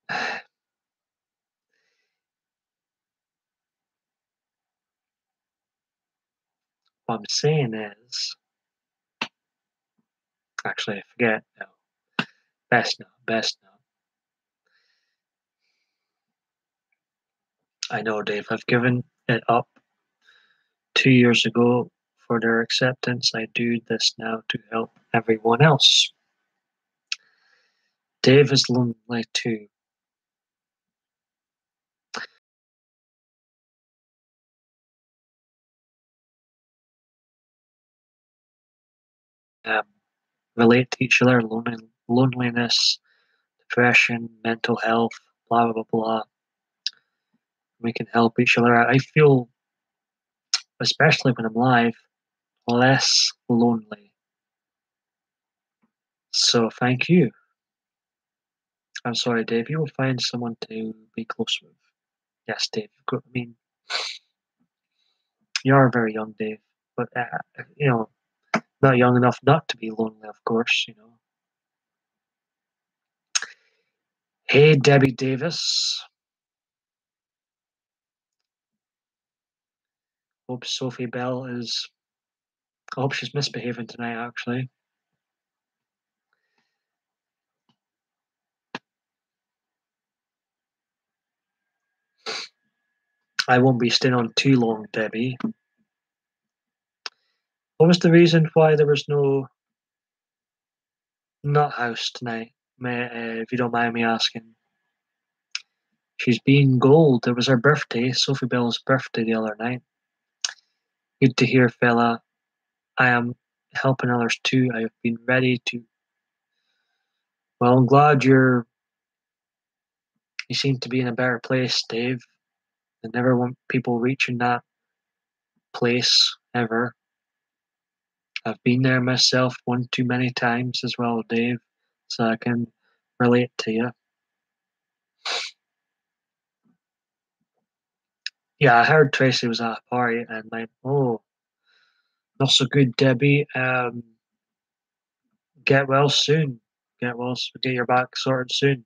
what I'm saying is actually I forget now. Best not. I know, Dave, I've given it up 2 years ago for their acceptance. I do this now to help everyone else. Dave is lonely too. Um, relate to each other, loneliness, depression, mental health, blah, blah, blah, blah. We can help each other out. I feel, especially when I'm live, less lonely. So thank you. I'm sorry, Dave. You will find someone to be close with. Yes, Dave. I mean, you are very young, Dave, but you know, not young enough not to be lonely, of course. You know. Hey, Debbie Davis. Hope Sophie Bell is. I hope she's misbehaving tonight. Actually, I won't be staying on too long, Debbie. What was the reason why there was no nut house tonight? If you don't mind me asking. She's being gold. It was her birthday, Sophie Bell's birthday the other night. Good to hear, fella. I am helping others too. I have been ready to. Well, I'm glad you seem to be in a better place, Dave. I never want people reaching that place ever. I've been there myself one too many times as well, Dave, so I can relate to you. Yeah, I heard Tracy was at a party and like, oh, not so good, Debbie. Get well soon. Get your back sorted soon.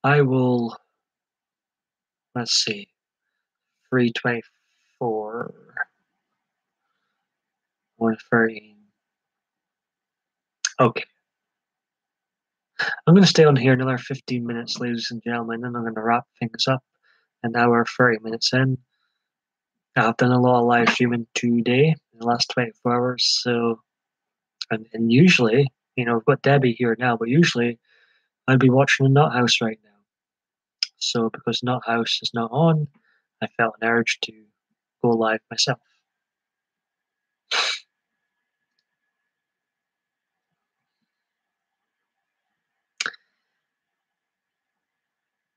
I will. Let's see, 324, 113. Okay, I'm going to stay on here another 15 minutes, ladies and gentlemen, and I'm going to wrap things up. An hour, 30 minutes in. I've done a lot of live streaming today in the last 24 hours, so and usually, you know, I've got Debbie here now, but usually I'd be watching the Nut House right now. So because Nut House is not on, I felt an urge to go live myself.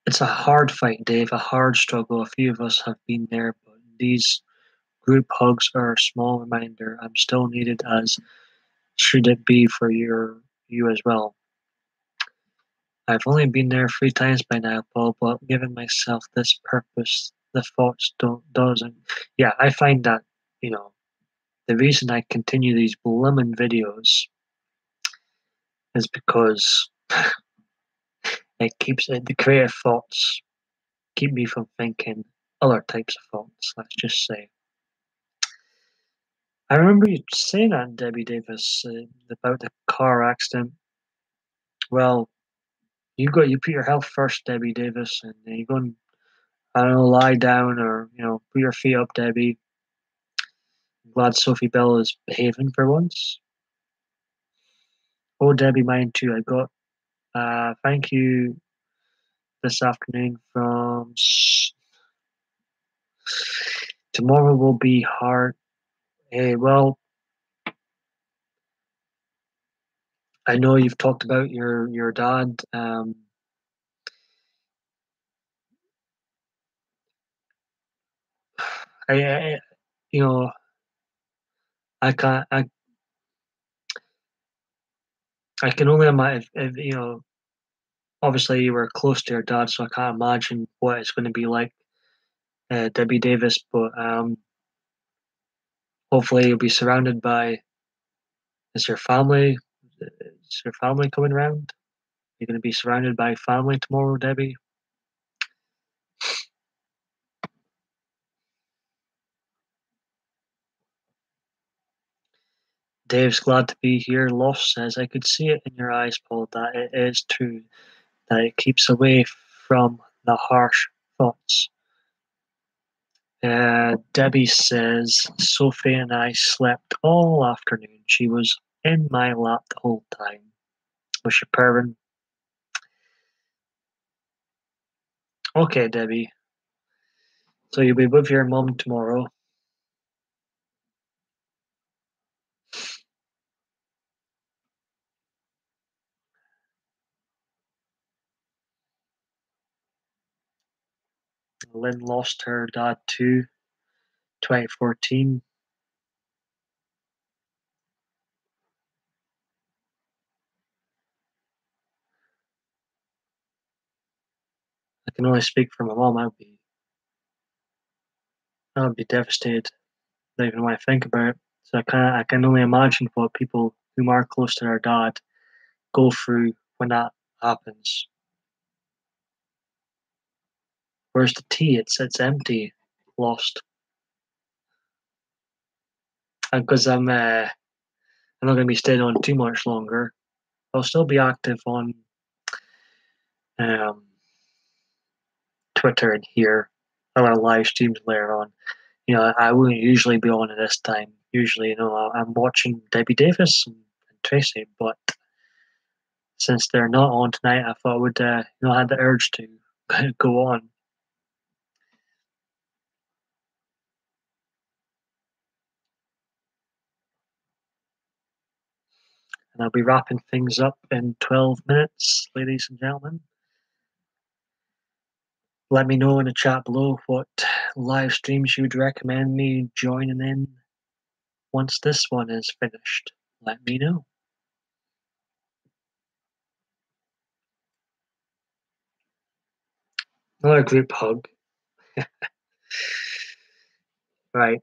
It's a hard fight, Dave, a hard struggle. A few of us have been there, but these group hugs are a small reminder I'm still needed, as should it be for you as well. I've only been there 3 times by now, Paul, but giving myself this purpose, the thoughts doesn't. Yeah, I find that, you know, the reason I continue these blooming videos is because the creative thoughts keep me from thinking other types of thoughts, let's just say. I remember you saying that, Debbie Davis, about the car accident. Well, you put your health first, Debbie Davis, and you go and, I don't know, lie down or, you know, put your feet up, Debbie. I'm glad Sophie Bell is behaving for once. Oh, Debbie, mine too. I got thank you this afternoon from tomorrow will be hard. Hey, well, I know you've talked about your dad. I you know I can't I can only imagine if obviously you were close to your dad, so I can't imagine what it's going to be like, Debbie Davis. But hopefully you'll be surrounded by. Is your family? Is your family coming around? You're going to be surrounded by family tomorrow, Debbie. Dave's glad to be here. Lost says, I could see it in your eyes, Paul, that it is true, that it keeps away from the harsh thoughts. Debbie says, Sophie and I slept all afternoon. She was in my lap the whole time. Was she purring? Okay, Debbie. So you'll be with your mum tomorrow. Lynn lost her dad too, 2014. I can only speak for my mum. I would be devastated. Not even when I think about it. So I can only imagine what people who are close to their dad go through when that happens. Where's the tea? It's empty, lost. Because I'm not going to be staying on too much longer. I'll still be active on um, Twitter and here. I'll have live streams later on. I wouldn't usually be on at this time. Usually, I'm watching Debbie Davis and Tracy, but since they're not on tonight, I thought I would, I had the urge to go on. And I'll be wrapping things up in 12 minutes, ladies and gentlemen. Let me know in the chat below what live streams you would recommend me joining in once this one is finished. Let me know. Another group hug. Right.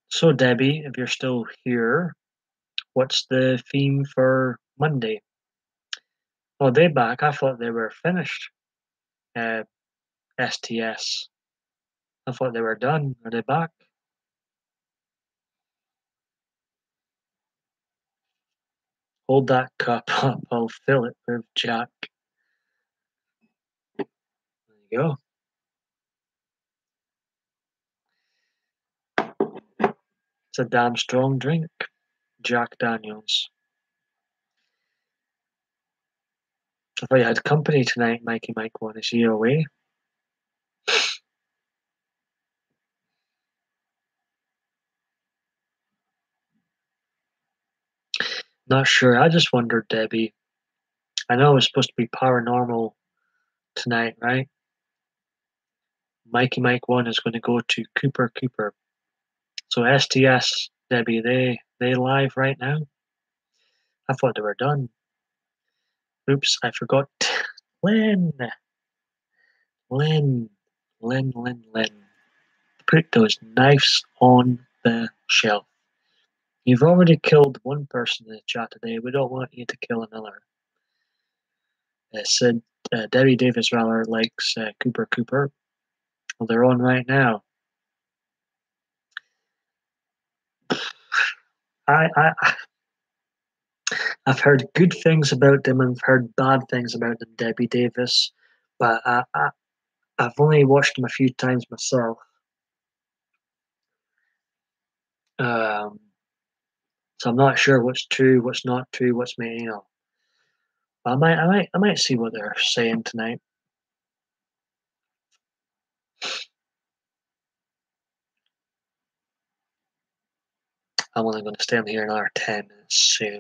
So, Debbie, if you're still here, what's the theme for Monday? Oh, they back. I thought they were finished. STS. I thought they were done. Are they back? Hold that cup up. I'll fill it with Jack. There you go. It's a damn strong drink. Jack Daniels. I thought you had company tonight, Mikey Mike One. Is he away? Not sure. I just wondered, Debbie. I know it was supposed to be paranormal tonight, right? Mikey Mike One is going to go to Cooper Cooper. So STS, Debbie, they live right now? I thought they were done. Oops, I forgot. Lynn, Lynn, Lynn, Lynn, Lynn. Put those knives on the shelf. You've already killed one person in the chat today. We don't want you to kill another. Said Debbie Davis rather likes Cooper Cooper. Well, they're on right now. I I've heard good things about them and I've heard bad things about them, Debbie Davis, but I've only watched them a few times myself. Um, so I'm not sure what's true, what's not true, what's me, I might see what they're saying tonight. I'm only going to stay on here another 10 minutes, so.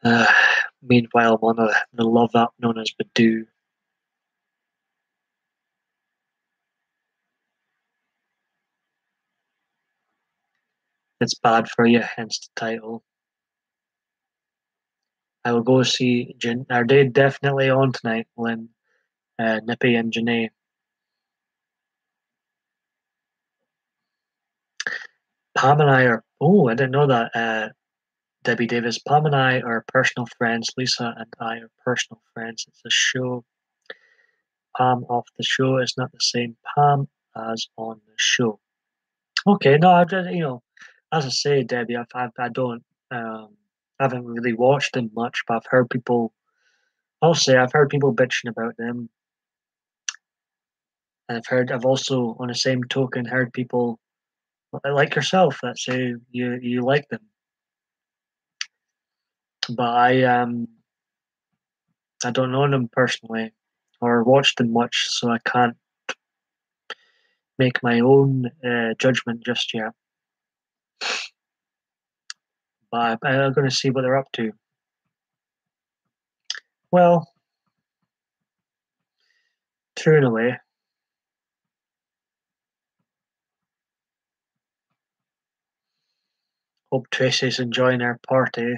Uh, Meanwhile, I'm on the love app known as Badoo. It's bad for you, hence the title. I will go see Are they definitely on tonight, Lynn, Nippy, and Janae? Pam and I are. Oh, I didn't know that. Debbie Davis. Pam and I are personal friends. Lisa and I are personal friends. It's a show. Pam off the show is not the same Pam as on the show. Okay, no, I just, as I say, Debbie, I don't, I haven't really watched them much, but I've heard people. I'll say I've heard people bitching about them, and I've also, on the same token, heard people like yourself that say you like them. But I don't know them personally or watch them much, so I can't make my own judgment just yet. But I'm going to see what they're up to. Well, true in a way. Hope Tracy's enjoying her party.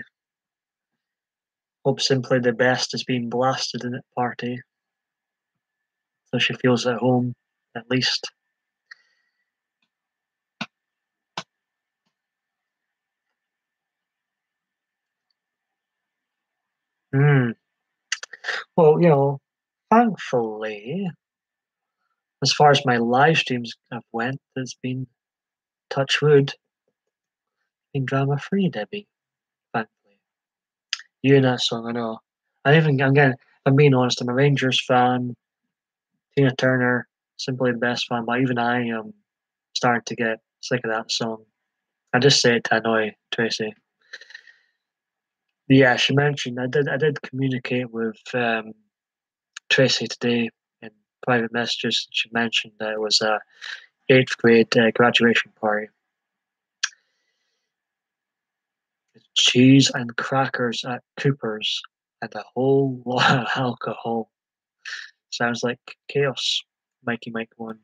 Hope simply the best is being blasted in that party, so she feels at home, at least. Hmm. Well, thankfully, as far as my live streams have went, it's been touch wood, been drama free, Debbie. Thankfully, you and that song, I know. I'm being honest. I'm a Rangers fan. Tina Turner, simply the best fan. But even I am starting to get sick of that song. I just say it to annoy Tracy. Yeah, she mentioned I did communicate with Tracy today in private messages. She mentioned that it was a eighth grade graduation party. Cheese and crackers at Cooper's and a whole lot of alcohol. Sounds like chaos. Mikey Mike 1.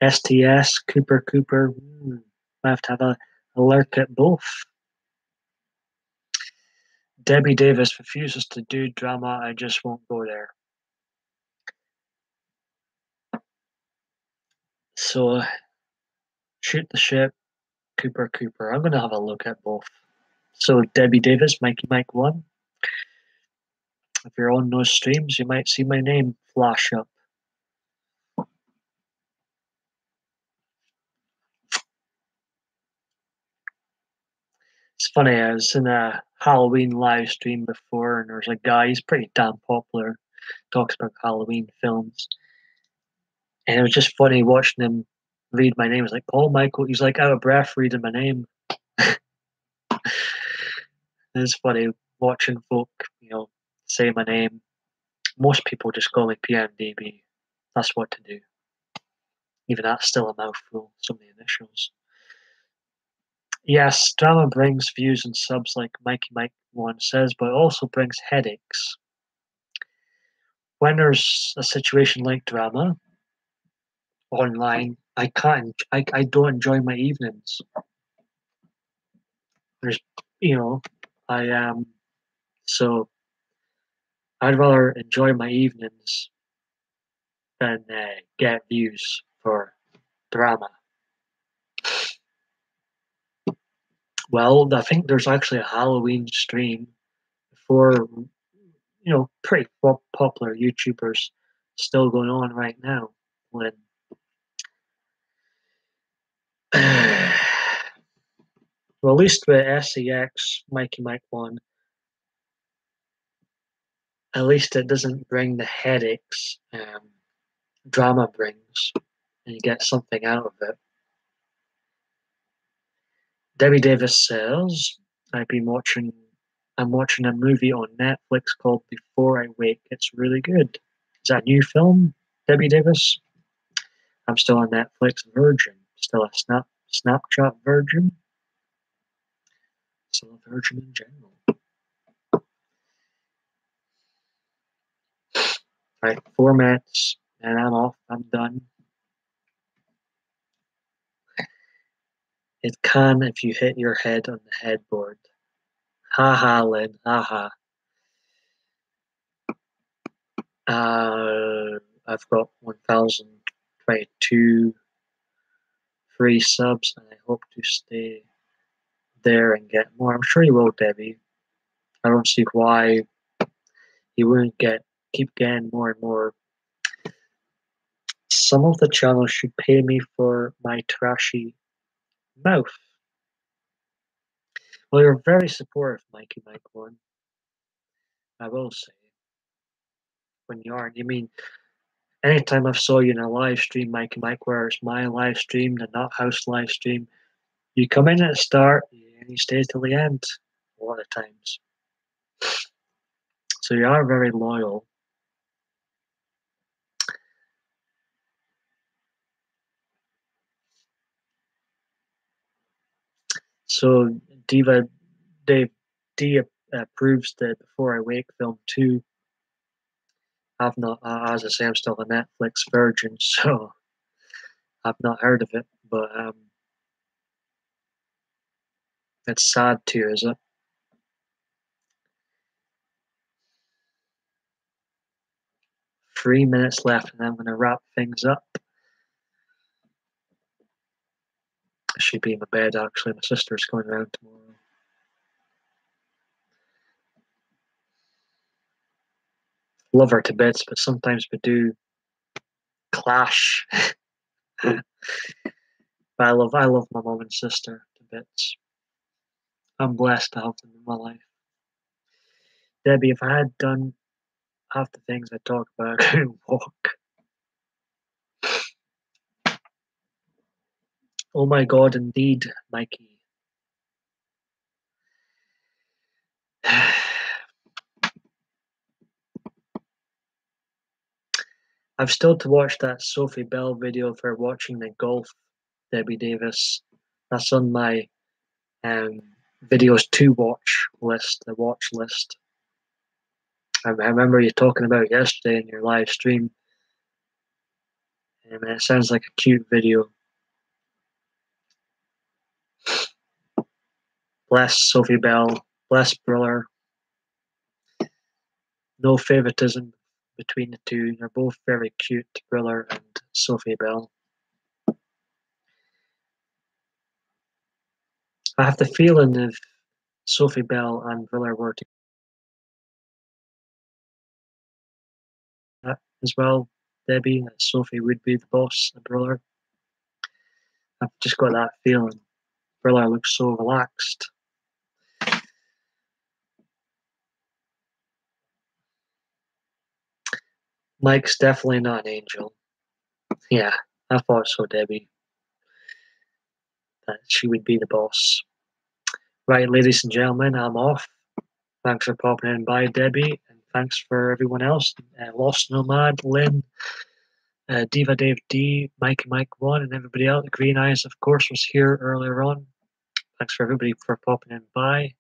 STS, Cooper Cooper. I have to have a lurk at both. Debbie Davis refuses to do drama. I just won't go there. So, shoot the ship, Cooper Cooper. I'm going to have a look at both. So, Debbie Davis, Mikey Mike 1. If you're on those streams, you might see my name flash up. It's funny, I was in a Halloween live stream before, and there's a guy, he's pretty damn popular, talks about Halloween films. And it was just funny watching him read my name. It's like, Paul Michael, he's like out of breath reading my name. It's funny watching folk, say my name. Most people just call me PMDB. That's what to do. Even that's still a mouthful, some of the initials. Yes, drama brings views and subs like Mikey Mike 1 says, but it also brings headaches. When there's a situation like drama online, I don't enjoy my evenings. There's, I so I'd rather enjoy my evenings than get views for drama. Well, I think there's actually a Halloween stream for pretty popular YouTubers still going on right now. When Well, at least with SEX, Mikey Mike 1, at least it doesn't bring the headaches drama brings, and you get something out of it. Debbie Davis says, I'm watching a movie on Netflix called Before I Wake. It's really good. Is that a new film, Debbie Davis? I'm still a Netflix virgin. Still a Snapchat virgin. Still a virgin in general. Right, 4 minutes, and I'm off. I'm done. It can if you hit your head on the headboard. Ha ha, Lynn. Ha ha. I've got 1,022 free subs, and I hope to stay there and get more. I'm sure you will, Debbie. I don't see why you wouldn't keep getting more and more. Some of the channels should pay me for my trashy mouth. Well, you're very supportive, Mikey Mike One. I will say, when you aren't, you mean anytime I saw you in a live stream, Mikey Mike, where it's my live stream, the Nut House live stream, you come in at the start and you stay till the end a lot of times. So you are very loyal. So Dave D approves the Before I Wake film too. I've not, as I say, I'm still a Netflix virgin, so I've not heard of it. But it's sad too, is it? 3 minutes left, and I'm going to wrap things up. I should be in my bed actually. My sister's coming around tomorrow. Love her to bits, but sometimes we do clash. But I love my mom and sister to bits. I'm blessed to have them in my life. Debbie, if I had done half the things I talk about, I could walk. Oh my God, indeed, Mikey. I've still to watch that Sophie Bell video of her watching the golf, Debbie Davis. That's on my videos to watch list, the watch list. I remember you talking about it yesterday in your live stream. And it sounds like a cute video. Bless Sophie Bell. Bless Briller. No favoritism between the two. They're both very cute, Briller and Sophie Bell. I have the feeling if Sophie Bell and Briller were together as well, Debbie, that Sophie would be the boss of Briller. I've just got that feeling. Briller looks so relaxed. Mike's definitely not an angel. Yeah, I thought so, Debbie. That she would be the boss. Right, ladies and gentlemen, I'm off. Thanks for popping in by, Debbie, and thanks for everyone else. Lost Nomad, Lynn, Diva Dave D, Mike Mike 1, and everybody else. Green Eyes, of course, was here earlier on. Thanks for everybody for popping in by.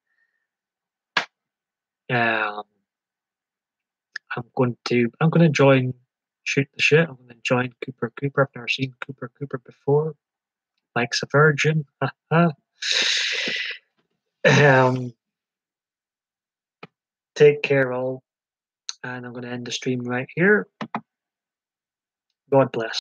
I'm going to join Shoot the Shit. I'm going to join Cooper Cooper. I've never seen Cooper Cooper before. Mike's a virgin. Take care all. And I'm going to end the stream right here. God bless.